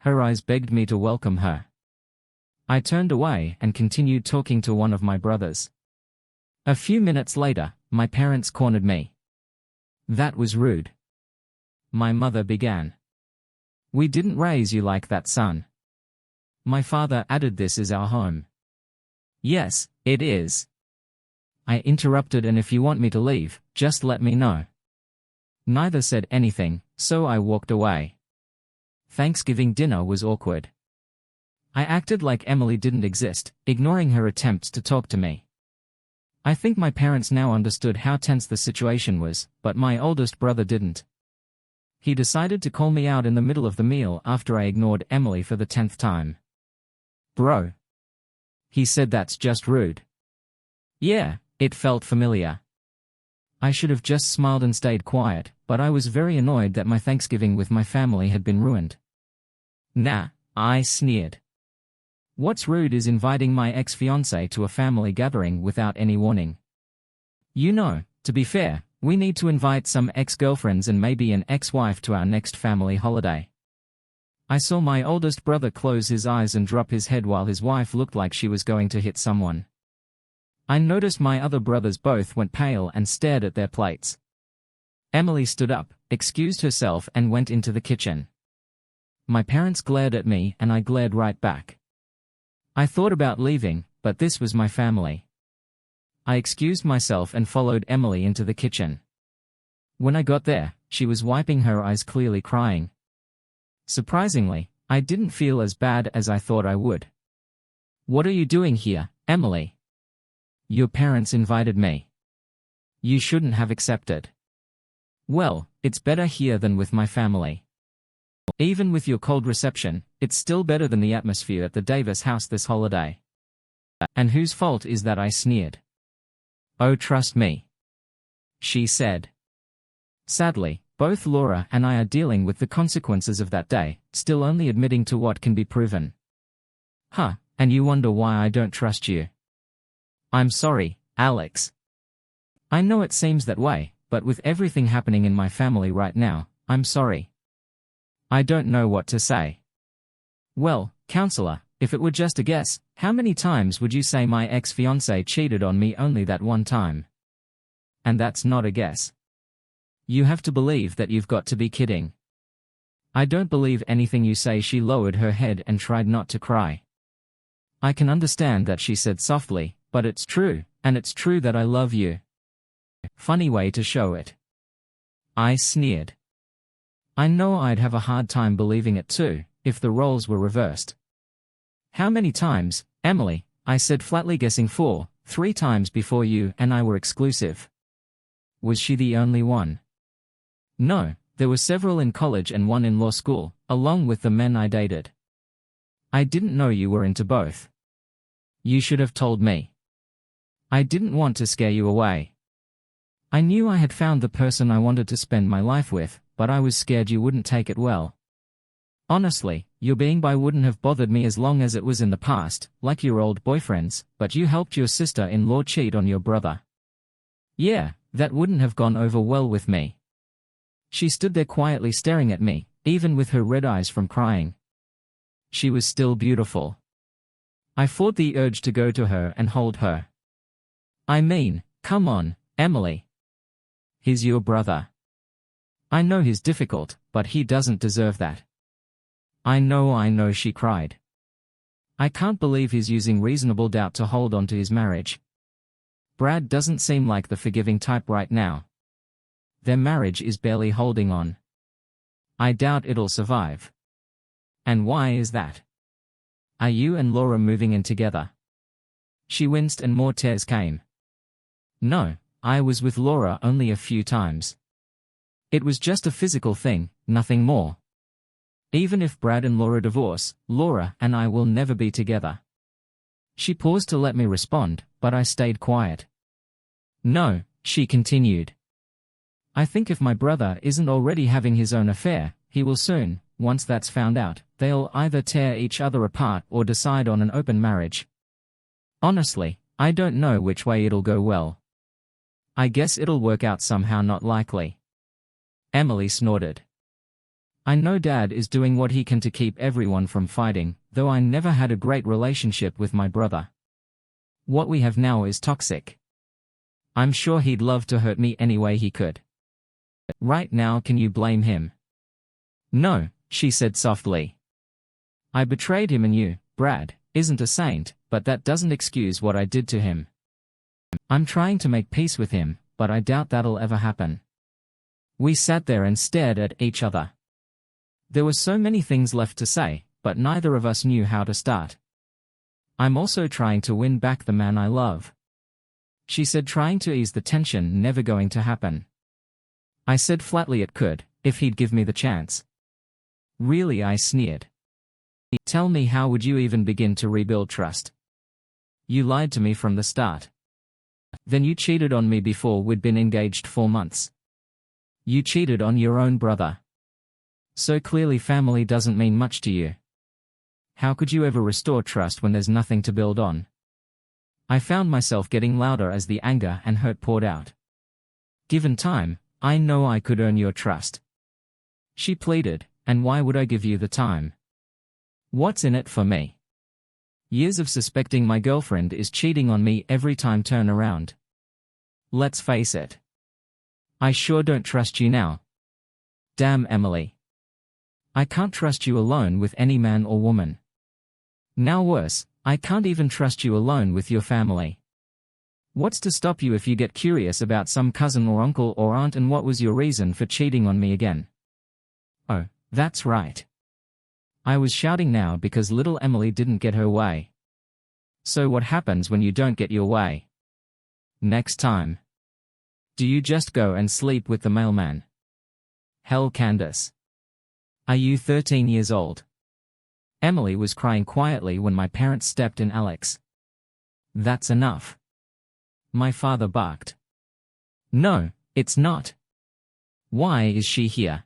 Her eyes begged me to welcome her. I turned away and continued talking to one of my brothers. A few minutes later, my parents cornered me. "That was rude." My mother began. "We didn't raise you like that, son." My father added, "This is our home." "Yes, it is." I interrupted, "And if you want me to leave, just let me know." Neither said anything, so I walked away. Thanksgiving dinner was awkward. I acted like Emily didn't exist, ignoring her attempts to talk to me. I think my parents now understood how tense the situation was, but my oldest brother didn't. He decided to call me out in the middle of the meal after I ignored Emily for the 10th time. "Bro," he said, "that's just rude." Yeah, it felt familiar. I should have just smiled and stayed quiet, but I was very annoyed that my Thanksgiving with my family had been ruined. "Nah," I sneered. "What's rude is inviting my ex-fiancée to a family gathering without any warning. You know, to be fair, we need to invite some ex-girlfriends and maybe an ex-wife to our next family holiday." I saw my oldest brother close his eyes and drop his head while his wife looked like she was going to hit someone. I noticed my other brothers both went pale and stared at their plates. Emily stood up, excused herself and went into the kitchen. My parents glared at me and I glared right back. I thought about leaving, but this was my family. I excused myself and followed Emily into the kitchen. When I got there, she was wiping her eyes, clearly crying. Surprisingly, I didn't feel as bad as I thought I would. "What are you doing here, Emily?" "Your parents invited me." "You shouldn't have accepted." "Well, it's better here than with my family. Even with your cold reception, it's still better than the atmosphere at the Davis house this holiday." "And whose fault is that?" I sneered. "Oh, trust me," she said. Sadly, both Laura and I are dealing with the consequences of that day, still only admitting to what can be proven. "Huh, and you wonder why I don't trust you?" "I'm sorry, Alex. I know it seems that way, but with everything happening in my family right now, I'm sorry. I don't know what to say." "Well, counselor, if it were just a guess, how many times would you say my ex-fiancée cheated on me?" "Only that one time." "And that's not a guess. You have to believe that. You've got to be kidding." "I don't believe anything you say." She lowered her head and tried not to cry. "I can understand that," she said softly, "but it's true, and it's true that I love you." "Funny way to show it." I sneered. I know I'd have a hard time believing it too, if the roles were reversed. "How many times, Emily?" I said flatly, guessing 3 times before you and I were exclusive. "Was she the only one?" "No, there were several in college and one in law school, along with the men I dated." "I didn't know you were into both." "You should have told me." "I didn't want to scare you away. I knew I had found the person I wanted to spend my life with, but I was scared you wouldn't take it well. Honestly, your being bi wouldn't have bothered me as long as it was in the past, like your old boyfriends, but you helped your sister-in-law cheat on your brother. Yeah, that wouldn't have gone over well with me." She stood there quietly staring at me, even with her red eyes from crying. She was still beautiful. I fought the urge to go to her and hold her. "I mean, come on, Emily. He's your brother. I know he's difficult, but he doesn't deserve that." I know," she cried. "I can't believe he's using reasonable doubt to hold on to his marriage. Brad doesn't seem like the forgiving type right now. Their marriage is barely holding on. I doubt it'll survive." "And why is that? Are you and Laura moving in together?" She winced and more tears came. "No, I was with Laura only a few times. It was just a physical thing, nothing more. Even if Brad and Laura divorce, Laura and I will never be together." She paused to let me respond, but I stayed quiet. "No," she continued. "I think if my brother isn't already having his own affair, he will soon. Once that's found out, they'll either tear each other apart or decide on an open marriage. Honestly, I don't know which way it'll go well. I guess it'll work out somehow." "Not likely." Emily snorted. I know Dad is doing what he can to keep everyone from fighting, though I never had a great relationship with my brother. What we have now is toxic. I'm sure he'd love to hurt me any way he could. Right now, can you blame him? No, she said softly. I betrayed him, and you, Brad, isn't a saint, but that doesn't excuse what I did to him. I'm trying to make peace with him, but I doubt that'll ever happen. We sat there and stared at each other. There were so many things left to say, but neither of us knew how to start. I'm also trying to win back the man I love. She said, trying to ease the tension. Never going to happen. I said flatly it could, if he'd give me the chance. Really, I sneered. Tell me, how would you even begin to rebuild trust? You lied to me from the start. Then you cheated on me before we'd been engaged 4 months. You cheated on your own brother. So clearly family doesn't mean much to you. How could you ever restore trust when there's nothing to build on? I found myself getting louder as the anger and hurt poured out. Given time, I know I could earn your trust. She pleaded, and why would I give you the time? What's in it for me? Years of suspecting my girlfriend is cheating on me every time turn around. Let's face it. I sure don't trust you now. Damn, Emily. I can't trust you alone with any man or woman. Now worse, I can't even trust you alone with your family. What's to stop you if you get curious about some cousin or uncle or aunt, and what was your reason for cheating on me again? Oh, that's right. I was shouting now because little Emily didn't get her way. So what happens when you don't get your way? Next time. Do you just go and sleep with the mailman? Hell, Candace. Are you 13 years old? Emily was crying quietly when my parents stepped in. Alex. That's enough. My father barked. No, it's not. Why is she here?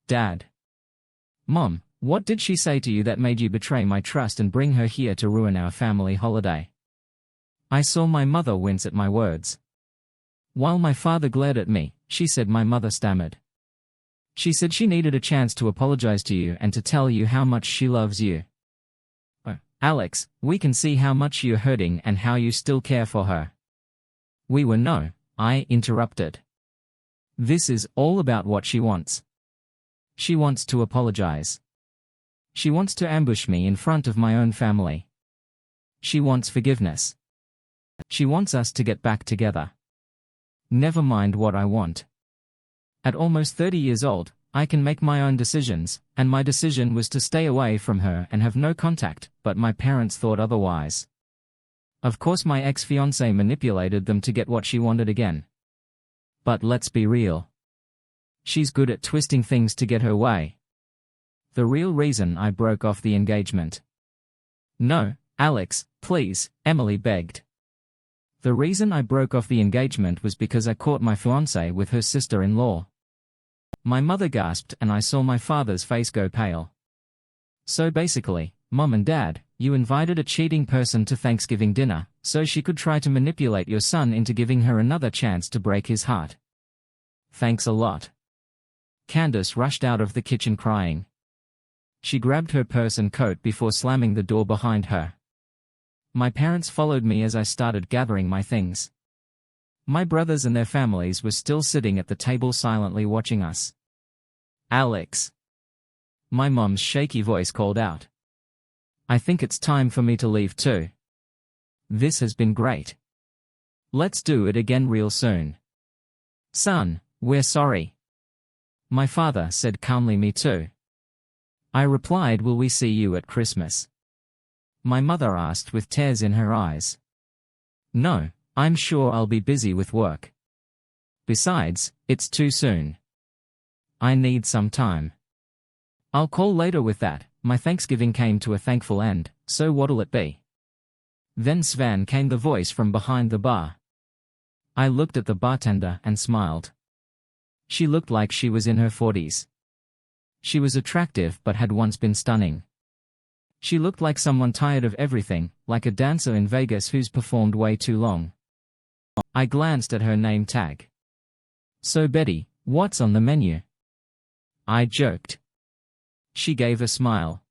Dad. Mom, what did she say to you that made you betray my trust and bring her here to ruin our family holiday? I saw my mother wince at my words. While my father glared at me, she said, my mother stammered. She said she needed a chance to apologize to you and to tell you how much she loves you. Oh, Alex, we can see how much you're hurting and how you still care for her. We were no, I interrupted. This is all about what she wants. She wants to apologize. She wants to ambush me in front of my own family. She wants forgiveness. She wants us to get back together. Never mind what I want. At almost 30 years old, I can make my own decisions, and my decision was to stay away from her and have no contact, but my parents thought otherwise. Of course my ex-fiancé manipulated them to get what she wanted again. But let's be real. She's good at twisting things to get her way. The real reason I broke off the engagement. No, Alex, please, Emily begged. The reason I broke off the engagement was because I caught my fiancé with her sister-in-law. My mother gasped and I saw my father's face go pale. So basically, Mom and Dad, you invited a cheating person to Thanksgiving dinner, so she could try to manipulate your son into giving her another chance to break his heart. Thanks a lot. Candace rushed out of the kitchen crying. She grabbed her purse and coat before slamming the door behind her. My parents followed me as I started gathering my things. My brothers and their families were still sitting at the table silently watching us. Alex. My mom's shaky voice called out. I think it's time for me to leave too. This has been great. Let's do it again real soon. Son, we're sorry. My father said calmly, me too. I replied, will we see you at Christmas? My mother asked with tears in her eyes. No, I'm sure I'll be busy with work. Besides, it's too soon. I need some time. I'll call later with that. My Thanksgiving came to a thankful end, so what'll it be? Then Svan came the voice from behind the bar. I looked at the bartender and smiled. She looked like she was in her 40s. She was attractive but had once been stunning. She looked like someone tired of everything, like a dancer in Vegas who's performed way too long. I glanced at her name tag. So Betty, what's on the menu? I joked. She gave a smile.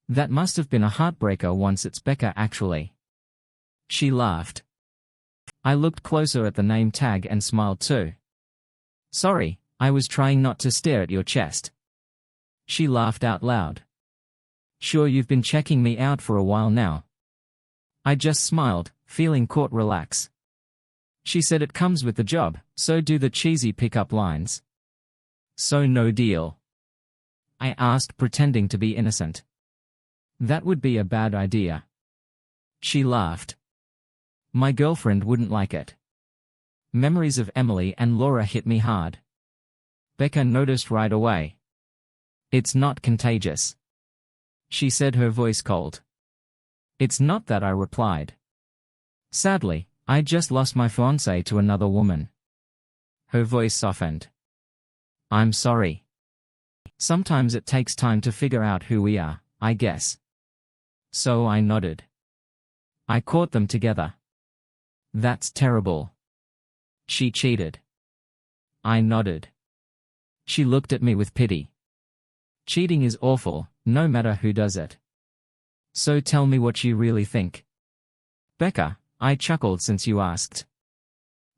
That must have been a heartbreaker once. It's Becca actually. She laughed. I looked closer at the name tag and smiled too. Sorry, I was trying not to stare at your chest. She laughed out loud. Sure, you've been checking me out for a while now. I just smiled, feeling caught. Relax. She said it comes with the job, so do the cheesy pickup lines. So no deal? I asked, pretending to be innocent. That would be a bad idea. She laughed. My girlfriend wouldn't like it. Memories of Emily and Laura hit me hard. Becca noticed right away. It's not contagious. She said, her voice cold. It's not that, I replied. Sadly, I just lost my fiancée to another woman. Her voice softened. I'm sorry. Sometimes it takes time to figure out who we are, I guess. So I nodded. I caught them together. That's terrible. She cheated. I nodded. She looked at me with pity. Cheating is awful, no matter who does it. So tell me what you really think. Becca, I chuckled since you asked.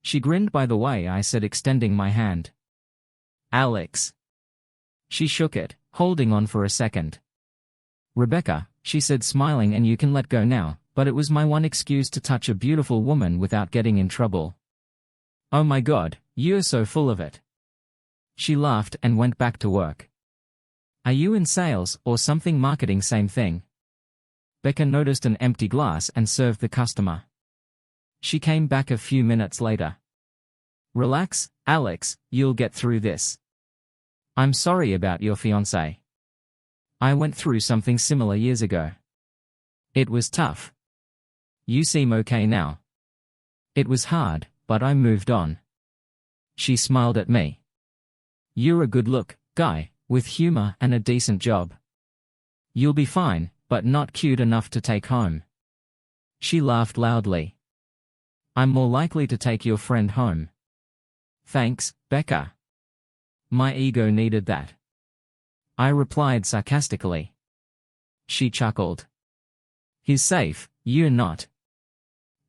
She grinned, by the way, I said, extending my hand. Alex. She shook it, holding on for a second. Rebecca, she said, smiling, and you can let go now, but it was my one excuse to touch a beautiful woman without getting in trouble. Oh my God, you're so full of it. She laughed and went back to work. Are you in sales or something? Marketing? Same thing. Becca noticed an empty glass and served the customer. She came back a few minutes later. Relax, Alex, you'll get through this. I'm sorry about your fiancé. I went through something similar years ago. It was tough. You seem okay now. It was hard, but I moved on. She smiled at me. You're a good guy, with humor and a decent job. You'll be fine, but not cute enough to take home. She laughed loudly. I'm more likely to take your friend home. Thanks, Becca. My ego needed that. I replied sarcastically. She chuckled. He's safe, you're not.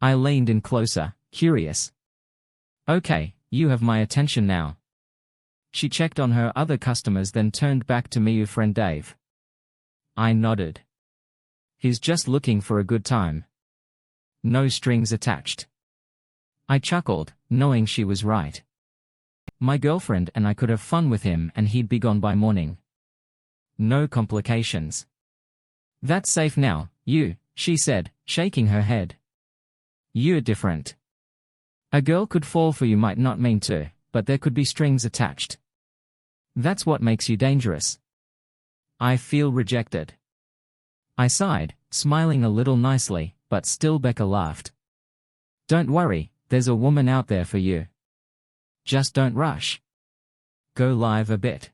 I leaned in closer, curious. Okay, you have my attention now. She checked on her other customers, then turned back to me. Your friend Dave. I nodded. He's just looking for a good time. No strings attached. I chuckled, knowing she was right. My girlfriend and I could have fun with him and he'd be gone by morning. No complications. That's safe now, she said, shaking her head. You're different. A girl could fall for you, might not mean to, but there could be strings attached. That's what makes you dangerous. I feel rejected. I sighed, smiling a little nicely, but still. Becca laughed. Don't worry, there's a woman out there for you. Just don't rush. Go live a bit.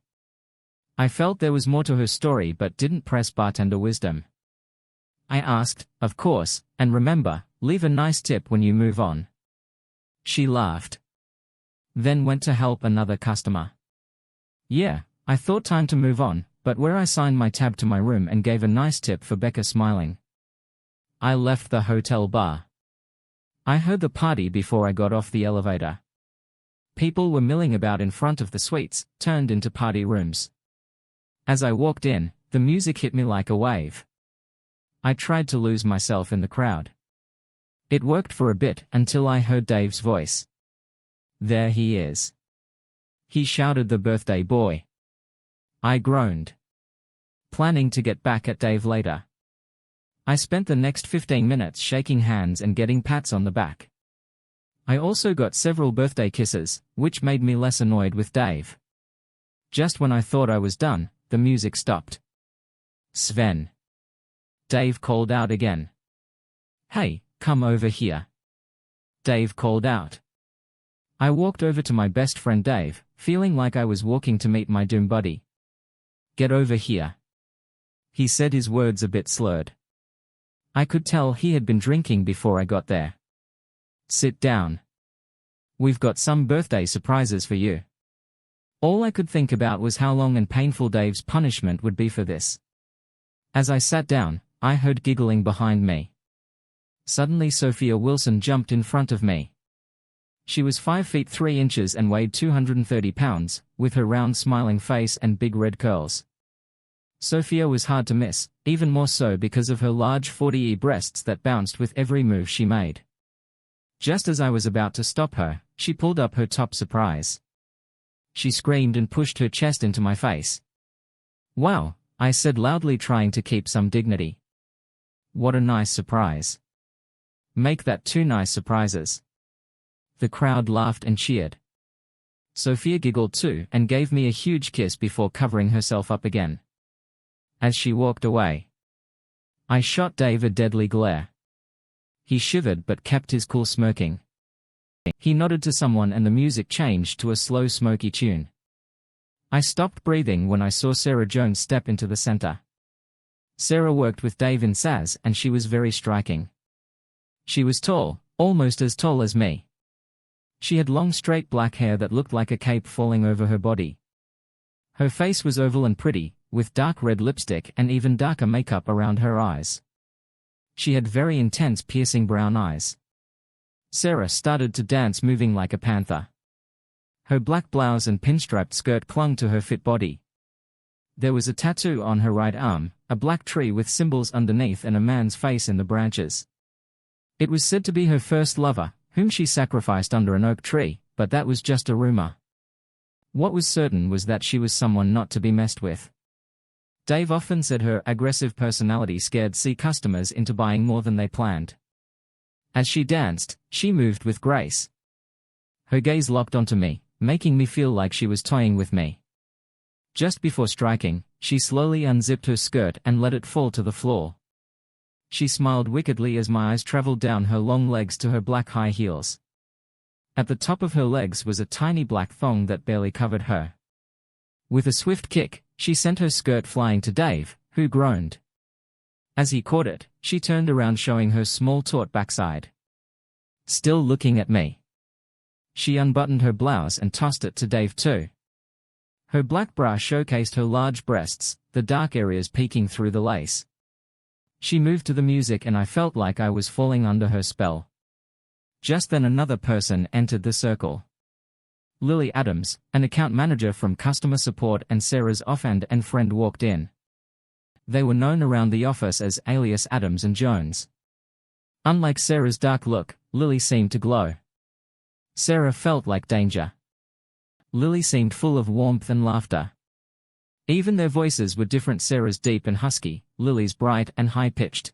I felt there was more to her story but didn't press bartender wisdom. I asked, of course, and remember, leave a nice tip when you move on. She laughed. Then went to help another customer. Yeah, I thought time to move on, but where I signed my tab to my room and gave a nice tip for Becca, smiling. I left the hotel bar. I heard the party before I got off the elevator. People were milling about in front of the suites, turned into party rooms. As I walked in, the music hit me like a wave. I tried to lose myself in the crowd. It worked for a bit until I heard Dave's voice. There he is. He shouted, the birthday boy. I groaned. Planning to get back at Dave later. I spent the next 15 minutes shaking hands and getting pats on the back. I also got several birthday kisses, which made me less annoyed with Dave. Just when I thought I was done, the music stopped. Sven. Dave called out again. Hey, come over here. Dave called out. I walked over to my best friend Dave, feeling like I was walking to meet my doom buddy. Get over here. He said his words a bit slurred. I could tell he had been drinking before I got there. Sit down. We've got some birthday surprises for you. All I could think about was how long and painful Dave's punishment would be for this. As I sat down, I heard giggling behind me. Suddenly Sophia Wilson jumped in front of me. She was 5 feet 3 inches and weighed 230 pounds, with her round smiling face and big red curls. Sophia was hard to miss, even more so because of her large 40E breasts that bounced with every move she made. Just as I was about to stop her, she pulled up her top. Surprise. She screamed and pushed her chest into my face. "Wow," I said loudly, trying to keep some dignity. "What a nice surprise. Make that 2 nice surprises." The crowd laughed and cheered. Sophia giggled too and gave me a huge kiss before covering herself up again. As she walked away, I shot Dave a deadly glare. He shivered but kept his cool, smirking. He nodded to someone and the music changed to a slow, smoky tune. I stopped breathing when I saw Sarah Jones step into the center. Sarah worked with Dave in SAS and she was very striking. She was tall, almost as tall as me. She had long straight black hair that looked like a cape falling over her body. Her face was oval and pretty, with dark red lipstick and even darker makeup around her eyes. She had very intense piercing brown eyes. Sarah started to dance, moving like a panther. Her black blouse and pinstriped skirt clung to her fit body. There was a tattoo on her right arm, a black tree with symbols underneath and a man's face in the branches. It was said to be her first lover, whom she sacrificed under an oak tree, but that was just a rumor. What was certain was that she was someone not to be messed with. Dave often said her aggressive personality scared C customers into buying more than they planned. As she danced, she moved with grace. Her gaze locked onto me, making me feel like she was toying with me. Just before striking, she slowly unzipped her skirt and let it fall to the floor. She smiled wickedly as my eyes traveled down her long legs to her black high heels. At the top of her legs was a tiny black thong that barely covered her. With a swift kick, she sent her skirt flying to Dave, who groaned. As he caught it, she turned around, showing her small taut backside. Still looking at me, she unbuttoned her blouse and tossed it to Dave too. Her black bra showcased her large breasts, the dark areas peeking through the lace. She moved to the music and I felt like I was falling under her spell. Just then another person entered the circle. Lily Adams, an account manager from customer support and Sarah's offhand and friend, walked in. They were known around the office as alias Adams and Jones. Unlike Sarah's dark look, Lily seemed to glow. Sarah felt like danger. Lily seemed full of warmth and laughter. Even their voices were different, Sarah's deep and husky, Lily's bright and high-pitched.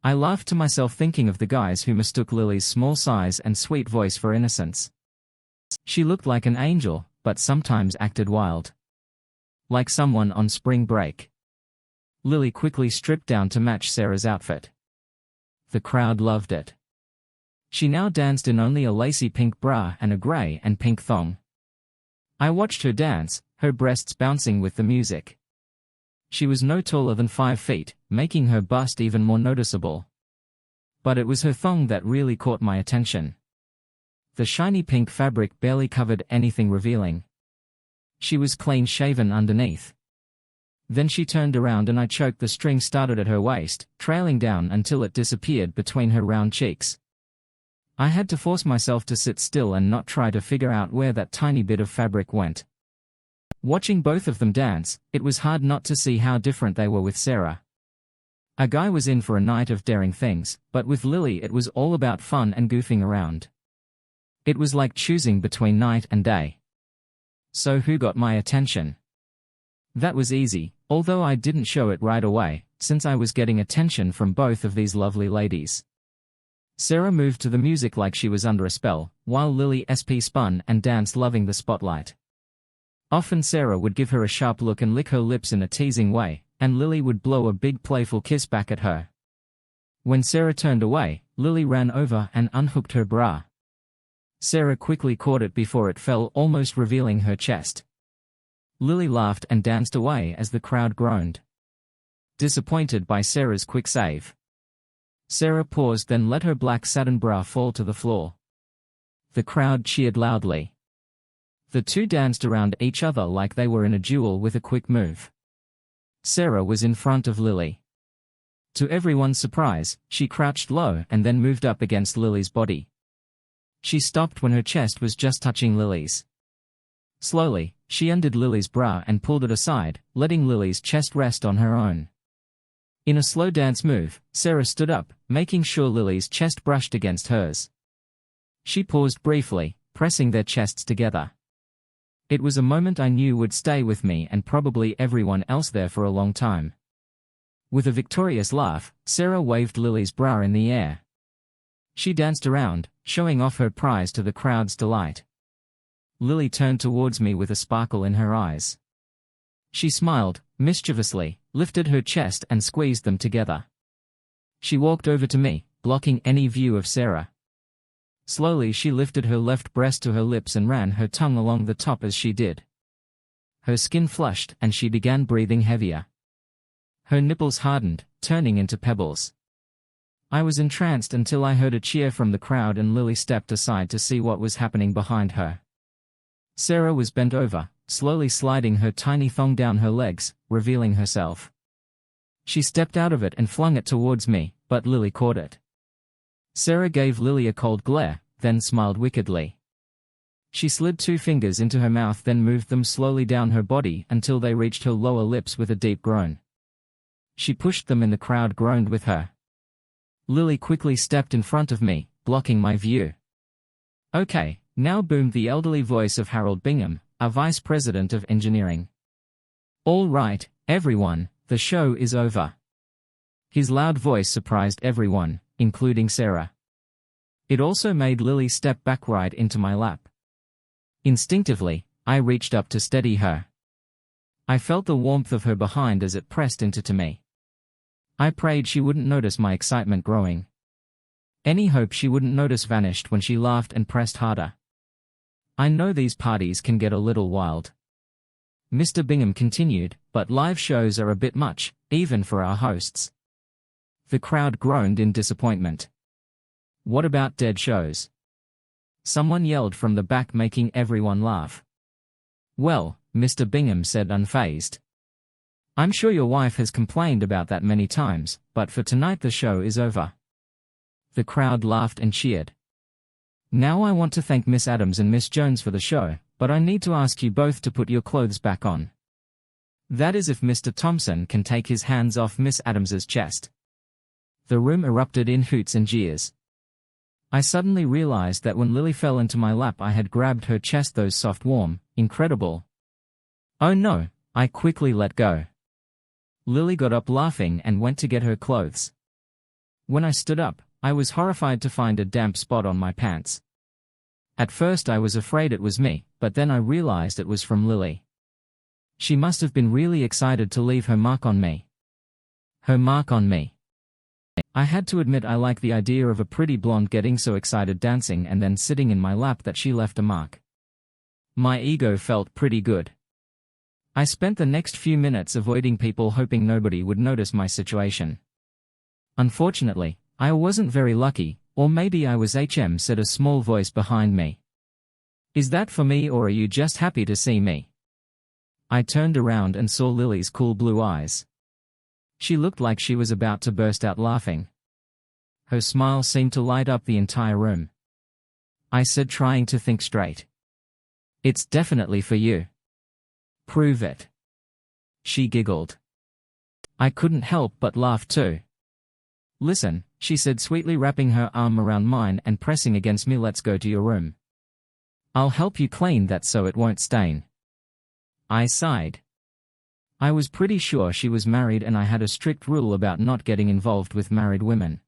I laughed to myself, thinking of the guys who mistook Lily's small size and sweet voice for innocence. She looked like an angel, but sometimes acted wild. Like someone on spring break. Lily quickly stripped down to match Sarah's outfit. The crowd loved it. She now danced in only a lacy pink bra and a grey and pink thong. I watched her dance, her breasts bouncing with the music. She was no taller than 5 feet, making her bust even more noticeable. But it was her thong that really caught my attention. The shiny pink fabric barely covered anything revealing. She was clean-shaven underneath. Then she turned around and I choked. The string started at her waist, trailing down until it disappeared between her round cheeks. I had to force myself to sit still and not try to figure out where that tiny bit of fabric went. Watching both of them dance, it was hard not to see how different they were with Sarah. A guy was in for a night of daring things, but with Lily it was all about fun and goofing around. It was like choosing between night and day. So who got my attention? That was easy, although I didn't show it right away, since I was getting attention from both of these lovely ladies. Sarah moved to the music like she was under a spell, while Lily spun and danced, loving the spotlight. Often Sarah would give her a sharp look and lick her lips in a teasing way, and Lily would blow a big playful kiss back at her. When Sarah turned away, Lily ran over and unhooked her bra. Sarah quickly caught it before it fell, almost revealing her chest. Lily laughed and danced away as the crowd groaned. Disappointed by Sarah's quick save, Sarah paused, then let her black satin bra fall to the floor. The crowd cheered loudly. The two danced around each other like they were in a duel with a quick move. Sarah was in front of Lily. To everyone's surprise, she crouched low and then moved up against Lily's body. She stopped when her chest was just touching Lily's. Slowly, she undid Lily's bra and pulled it aside, letting Lily's chest rest on her own. In a slow dance move, Sarah stood up, making sure Lily's chest brushed against hers. She paused briefly, pressing their chests together. It was a moment I knew would stay with me and probably everyone else there for a long time. With a victorious laugh, Sarah waved Lily's bra in the air. She danced around, showing off her prize to the crowd's delight. Lily turned towards me with a sparkle in her eyes. She smiled, mischievously, lifted her chest and squeezed them together. She walked over to me, blocking any view of Sarah. Slowly she lifted her left breast to her lips and ran her tongue along the top as she did. Her skin flushed and she began breathing heavier. Her nipples hardened, turning into pebbles. I was entranced until I heard a cheer from the crowd and Lily stepped aside to see what was happening behind her. Sarah was bent over, slowly sliding her tiny thong down her legs, revealing herself. She stepped out of it and flung it towards me, but Lily caught it. Sarah gave Lily a cold glare, then smiled wickedly. She slid 2 fingers into her mouth, then moved them slowly down her body until they reached her lower lips with a deep groan. She pushed them and the crowd groaned with her. Lily quickly stepped in front of me, blocking my view. "Okay," now boomed the elderly voice of Harold Bingham, our vice president of engineering. "All right, everyone, the show is over." His loud voice surprised everyone, including Sarah. It also made Lily step back right into my lap. Instinctively, I reached up to steady her. I felt the warmth of her behind as it pressed into me. I prayed she wouldn't notice my excitement growing. Any hope she wouldn't notice vanished when she laughed and pressed harder. "I know these parties can get a little wild," Mr. Bingham continued, "but live shows are a bit much, even for our hosts." The crowd groaned in disappointment. "What about dead shows?" Someone yelled from the back, making everyone laugh. "Well," Mr. Bingham said unfazed, "I'm sure your wife has complained about that many times, but for tonight the show is over." The crowd laughed and cheered. "Now I want to thank Miss Adams and Miss Jones for the show, but I need to ask you both to put your clothes back on. That is if Mr. Thompson can take his hands off Miss Adams's chest." The room erupted in hoots and jeers. I suddenly realized that when Lily fell into my lap I had grabbed her chest, those soft, warm, incredible. "Oh no," I quickly let go. Lily got up laughing and went to get her clothes. When I stood up, I was horrified to find a damp spot on my pants. At first I was afraid it was me, but then I realized it was from Lily. She must have been really excited to leave her mark on me. Her mark on me. I had to admit I like the idea of a pretty blonde getting so excited dancing and then sitting in my lap that she left a mark. My ego felt pretty good. I spent the next few minutes avoiding people, hoping nobody would notice my situation. Unfortunately, I wasn't very lucky, or maybe I was said a small voice behind me. "Is that for me or are you just happy to see me?" I turned around and saw Lily's cool blue eyes. She looked like she was about to burst out laughing. Her smile seemed to light up the entire room. I said, trying to think straight. "It's definitely for you." "Prove it." She giggled. I couldn't help but laugh too. "Listen," she said sweetly, wrapping her arm around mine and pressing against me, "let's go to your room. I'll help you clean that so it won't stain." I sighed. I was pretty sure she was married and I had a strict rule about not getting involved with married women.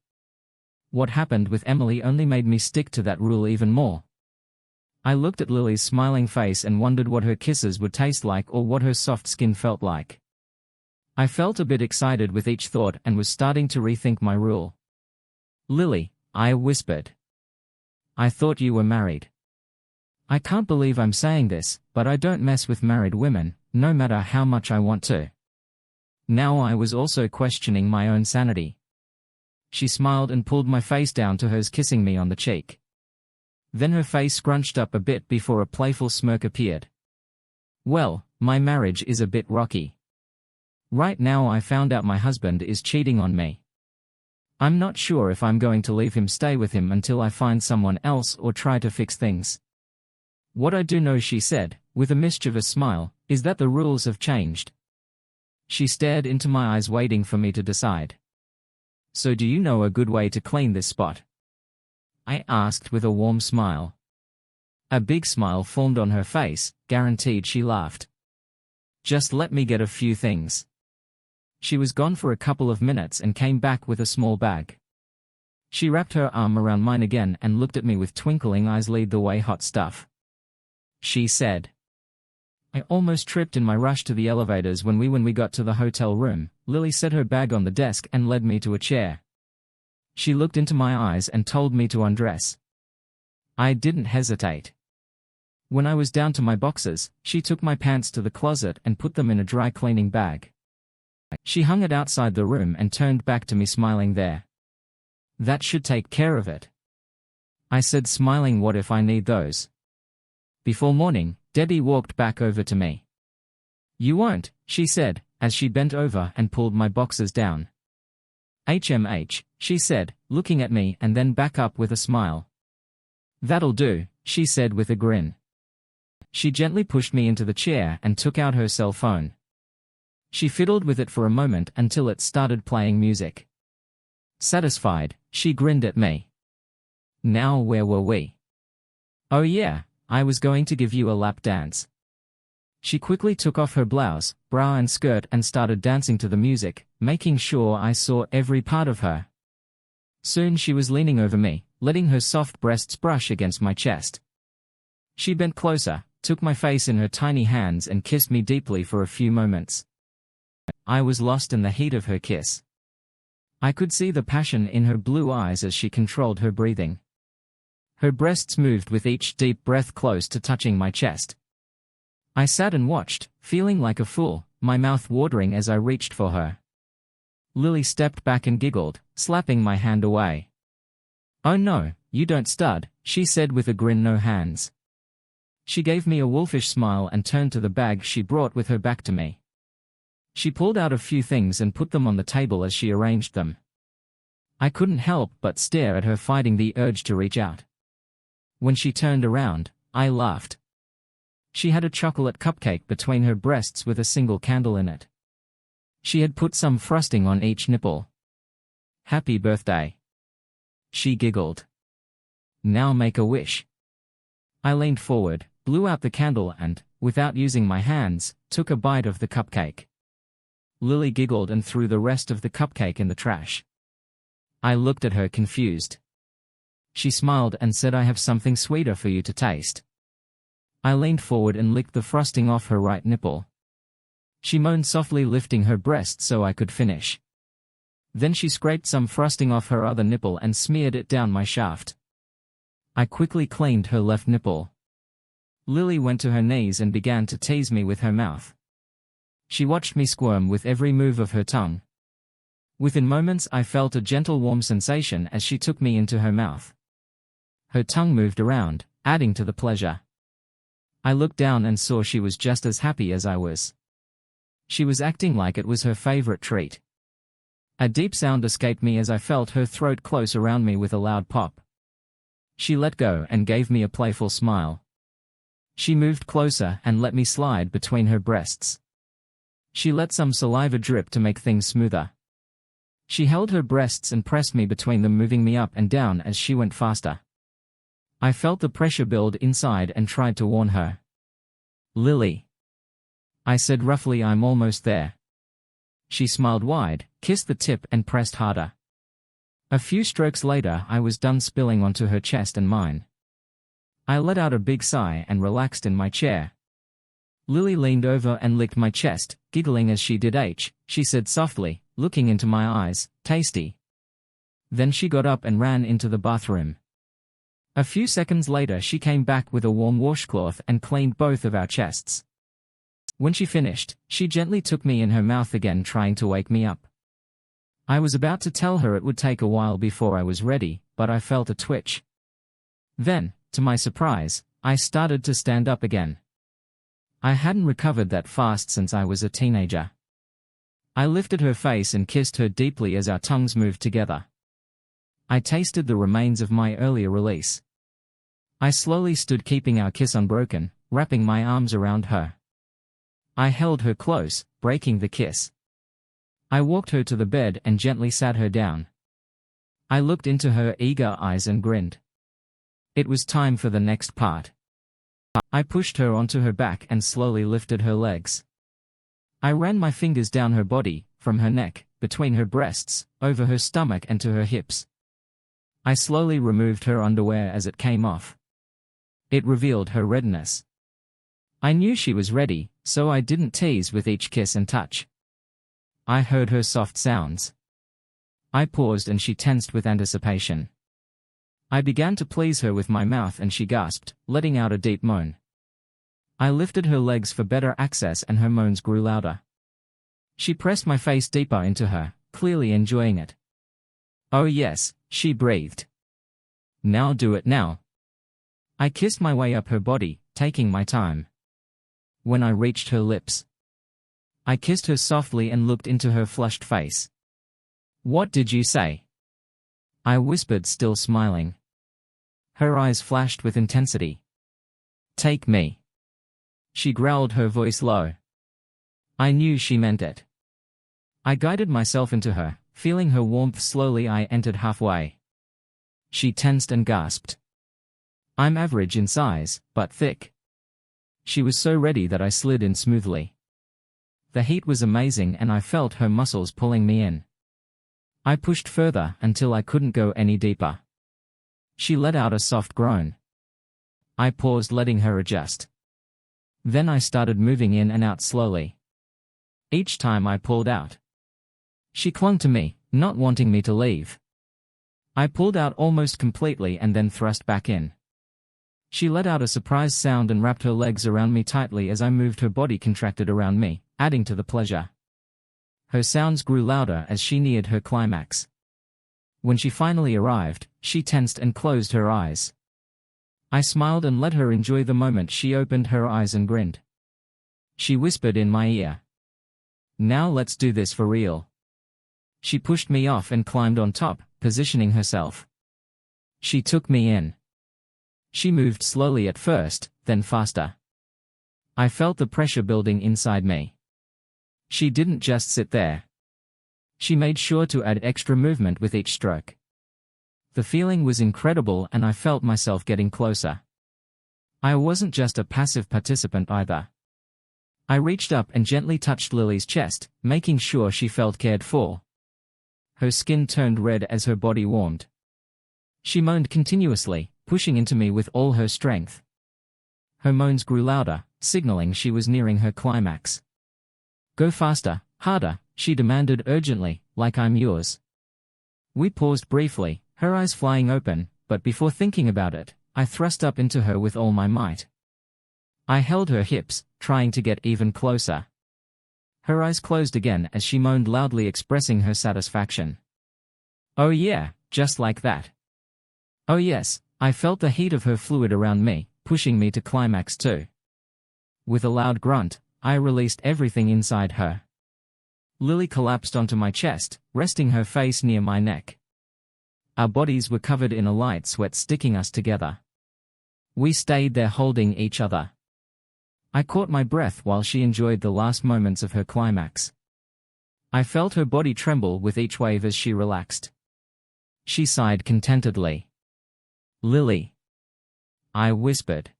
What happened with Emily only made me stick to that rule even more. I looked at Lily's smiling face and wondered what her kisses would taste like or what her soft skin felt like. I felt a bit excited with each thought and was starting to rethink my rule. "Lily," I whispered. "I thought you were married. I can't believe I'm saying this, but I don't mess with married women, no matter how much I want to." Now I was also questioning my own sanity. She smiled and pulled my face down to hers, kissing me on the cheek. Then her face scrunched up a bit before a playful smirk appeared. "Well, my marriage is a bit rocky. Right now I found out my husband is cheating on me. I'm not sure if I'm going to leave him stay with him until I find someone else or try to fix things. What I do know," she said, with a mischievous smile, "is that the rules have changed." She stared into my eyes waiting for me to decide. "So do you know a good way to clean this spot?" I asked with a warm smile. A big smile formed on her face, guaranteed, she laughed. "Just let me get a few things." She was gone for a couple of minutes and came back with a small bag. She wrapped her arm around mine again and looked at me with twinkling eyes. "Lead the way, hot stuff," she said. I almost tripped in my rush to the elevators when we got to the hotel room. Lily set her bag on the desk and led me to a chair. She looked into my eyes and told me to undress. I didn't hesitate. When I was down to my boxers, she took my pants to the closet and put them in a dry cleaning bag. She hung it outside the room and turned back to me, smiling. "There. That should take care of it," I said, smiling. "What if I need those?" Before morning, Debbie walked back over to me. "You won't," she said, as she bent over and pulled my boxers down. "HMH," she said, looking at me and then back up with a smile. "That'll do," she said with a grin. She gently pushed me into the chair and took out her cell phone. She fiddled with it for a moment until it started playing music. Satisfied, she grinned at me. "Now where were we? Oh yeah, I was going to give you a lap dance." She quickly took off her blouse, bra and skirt and started dancing to the music, making sure I saw every part of her. Soon she was leaning over me, letting her soft breasts brush against my chest. She bent closer, took my face in her tiny hands and kissed me deeply for a few moments. I was lost in the heat of her kiss. I could see the passion in her blue eyes as she controlled her breathing. Her breasts moved with each deep breath, close to touching my chest. I sat and watched, feeling like a fool, my mouth watering as I reached for her. Lily stepped back and giggled, slapping my hand away. "Oh no, you don't stud," she said with a grin. "No hands." She gave me a wolfish smile and turned to the bag she brought with her back to me. She pulled out a few things and put them on the table as she arranged them. I couldn't help but stare at her, fighting the urge to reach out. When she turned around, I laughed. She had a chocolate cupcake between her breasts with a single candle in it. She had put some frosting on each nipple. "Happy birthday," she giggled. "Now make a wish." I leaned forward, blew out the candle and, without using my hands, took a bite of the cupcake. Lily giggled and threw the rest of the cupcake in the trash. I looked at her, confused. She smiled and said, "I have something sweeter for you to taste." I leaned forward and licked the frosting off her right nipple. She moaned softly, lifting her breast so I could finish. Then she scraped some frosting off her other nipple and smeared it down my shaft. I quickly cleaned her left nipple. Lily went to her knees and began to tease me with her mouth. She watched me squirm with every move of her tongue. Within moments I felt a gentle warm sensation as she took me into her mouth. Her tongue moved around, adding to the pleasure. I looked down and saw she was just as happy as I was. She was acting like it was her favorite treat. A deep sound escaped me as I felt her throat close around me with a loud pop. She let go and gave me a playful smile. She moved closer and let me slide between her breasts. She let some saliva drip to make things smoother. She held her breasts and pressed me between them, moving me up and down as she went faster. I felt the pressure build inside and tried to warn her. "Lily," I said roughly, "I'm almost there." She smiled wide, kissed the tip and pressed harder. A few strokes later I was done, spilling onto her chest and mine. I let out a big sigh and relaxed in my chair. Lily leaned over and licked my chest, giggling as she did. She said softly, looking into my eyes, "Tasty." Then she got up and ran into the bathroom. A few seconds later she came back with a warm washcloth and cleaned both of our chests. When she finished, she gently took me in her mouth again, trying to wake me up. I was about to tell her it would take a while before I was ready, but I felt a twitch. Then, To my surprise, I started to stand up again. I hadn't recovered that fast since I was a teenager. I lifted her face and kissed her deeply as our tongues moved together. I tasted the remains of my earlier release. I slowly stood, keeping our kiss unbroken, wrapping my arms around her. I held her close, breaking the kiss. I walked her to the bed and gently sat her down. I looked into her eager eyes and grinned. It was time for the next part. I pushed her onto her back and slowly lifted her legs. I ran my fingers down her body, from her neck, between her breasts, over her stomach and to her hips. I slowly removed her underwear as it came off. It revealed her readiness. I knew she was ready, so I didn't tease with each kiss and touch. I heard her soft sounds. I paused and she tensed with anticipation. I began to please her with my mouth and she gasped, letting out a deep moan. I lifted her legs for better access and her moans grew louder. She pressed my face deeper into her, clearly enjoying it. "Oh yes," she breathed. "Now do it now." I kissed my way up her body, taking my time. When I reached her lips, I kissed her softly and looked into her flushed face. "What did you say?" I whispered, still smiling. Her eyes flashed with intensity. "Take me." She growled, her voice low. I knew she meant it. I guided myself into her, feeling her warmth slowly. I entered halfway. She tensed and gasped. I'm average in size, but thick. She was so ready that I slid in smoothly. The heat was amazing and I felt her muscles pulling me in. I pushed further until I couldn't go any deeper. She let out a soft groan. I paused, letting her adjust. Then I started moving in and out slowly. Each time I pulled out, she clung to me, not wanting me to leave. I pulled out almost completely and then thrust back in. She let out a surprised sound and wrapped her legs around me tightly as I moved. Her body contracted around me, adding to the pleasure. Her sounds grew louder as she neared her climax. When she finally arrived, she tensed and closed her eyes. I smiled and let her enjoy the moment. She opened her eyes and grinned. She whispered in my ear, "Now let's do this for real." She pushed me off and climbed on top, positioning herself. She took me in. She moved slowly at first, then faster. I felt the pressure building inside me. She didn't just sit there. She made sure to add extra movement with each stroke. The feeling was incredible and I felt myself getting closer. I wasn't just a passive participant either. I reached up and gently touched Lily's chest, making sure she felt cared for. Her skin turned red as her body warmed. She moaned continuously, pushing into me with all her strength. Her moans grew louder, signaling she was nearing her climax. "Go faster, harder," she demanded urgently, "like I'm yours." We paused briefly, her eyes flying open, but before thinking about it, I thrust up into her with all my might. I held her hips, trying to get even closer. Her eyes closed again as she moaned loudly, expressing her satisfaction. "Oh yeah, just like that." "Oh yes," I felt the heat of her fluid around me, pushing me to climax too. With a loud grunt, I released everything inside her. Lily collapsed onto my chest, resting her face near my neck. Our bodies were covered in a light sweat, sticking us together. We stayed there holding each other. I caught my breath while she enjoyed the last moments of her climax. I felt her body tremble with each wave as she relaxed. She sighed contentedly. "Lily," I whispered.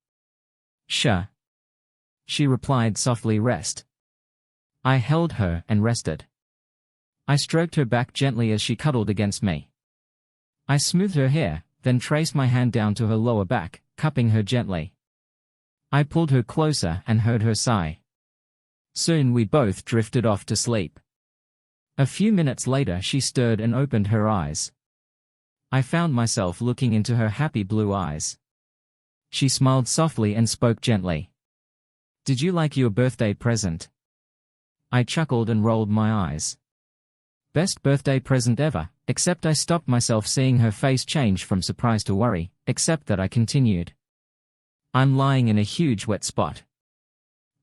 "Sure," she replied softly. "Rest." I held her and rested. I stroked her back gently as she cuddled against me. I smoothed her hair, then traced my hand down to her lower back, cupping her gently. I pulled her closer and heard her sigh. Soon we both drifted off to sleep. A few minutes later she stirred and opened her eyes. I found myself looking into her happy blue eyes. She smiled softly and spoke gently. "Did you like your birthday present?" I chuckled and rolled my eyes. Best birthday present ever, except I stopped myself, seeing her face change from surprise to worry, except that I continued. I'm lying in a huge wet spot.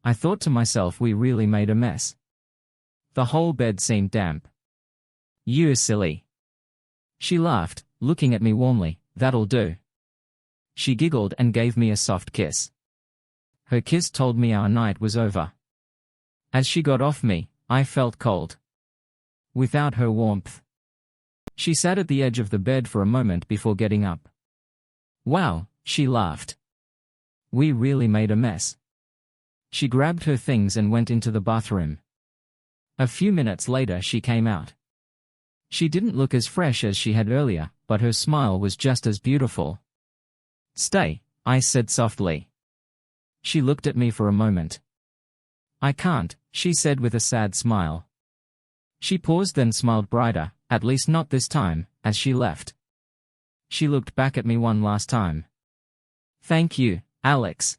I thought to myself, we really made a mess. The whole bed seemed damp. You're silly. She laughed, looking at me warmly. That'll do. She giggled and gave me a soft kiss. Her kiss told me our night was over. As she got off me, I felt cold. Without her warmth. She sat at the edge of the bed for a moment before getting up. Wow, she laughed. We really made a mess. She grabbed her things and went into the bathroom. A few minutes later she came out. She didn't look as fresh as she had earlier, but her smile was just as beautiful. Stay, I said softly. She looked at me for a moment. I can't, she said with a sad smile. She paused, then smiled brighter, at least not this time, as she left. She looked back at me one last time. Thank you, Alex.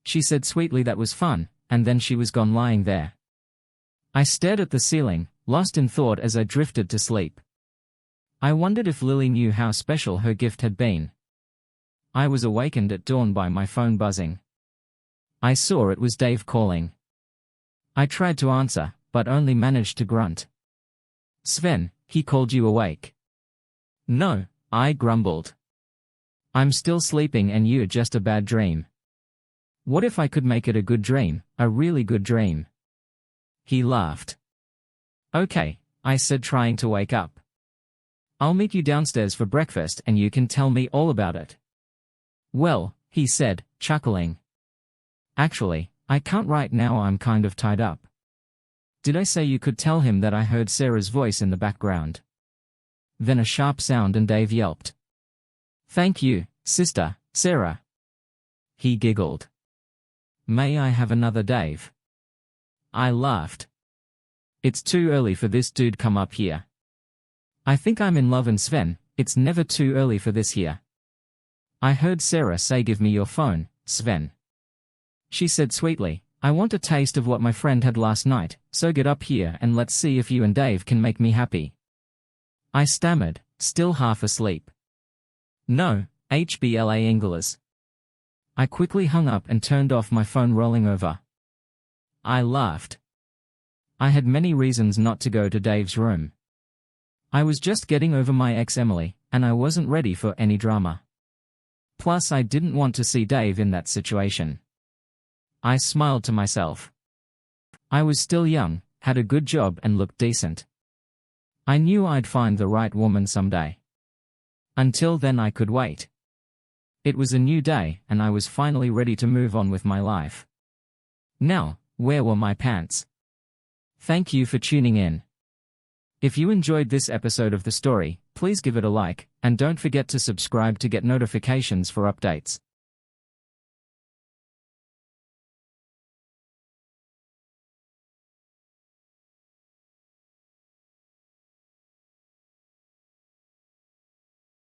She said sweetly. That was fun, and then she was gone, lying there. I stared at the ceiling, lost in thought as I drifted to sleep. I wondered if Lily knew how special her gift had been. I was awakened at dawn by my phone buzzing. I saw it was Dave calling. I tried to answer, but only managed to grunt. Sven, he called you awake? No, I grumbled. I'm still sleeping and you're just a bad dream. What if I could make it a good dream, a really good dream? He laughed. Okay, I said, trying to wake up. I'll meet you downstairs for breakfast and you can tell me all about it. Well, he said, chuckling. Actually, I can't right now, I'm kind of tied up. Did I say you could tell him that I heard Sarah's voice in the background? Then a sharp sound and Dave yelped. Thank you, sister, Sarah. He giggled. May I have another, Dave? I laughed. It's too early for this dude come up here. I think I'm in love, and Sven, it's never too early for this here. I heard Sarah say give me your phone, Sven. She said sweetly, I want a taste of what my friend had last night, so get up here and let's see if you and Dave can make me happy. I stammered, still half asleep. No, HBLA English. I quickly hung up and turned off my phone, rolling over. I laughed. I had many reasons not to go to Dave's room. I was just getting over my ex Emily, and I wasn't ready for any drama. Plus, I didn't want to see Dave in that situation. I smiled to myself. I was still young, had a good job and looked decent. I knew I'd find the right woman someday. Until then I could wait. It was a new day and I was finally ready to move on with my life. Now, where were my pants? Thank you for tuning in. If you enjoyed this episode of the story, please give it a like, and don't forget to subscribe to get notifications for updates.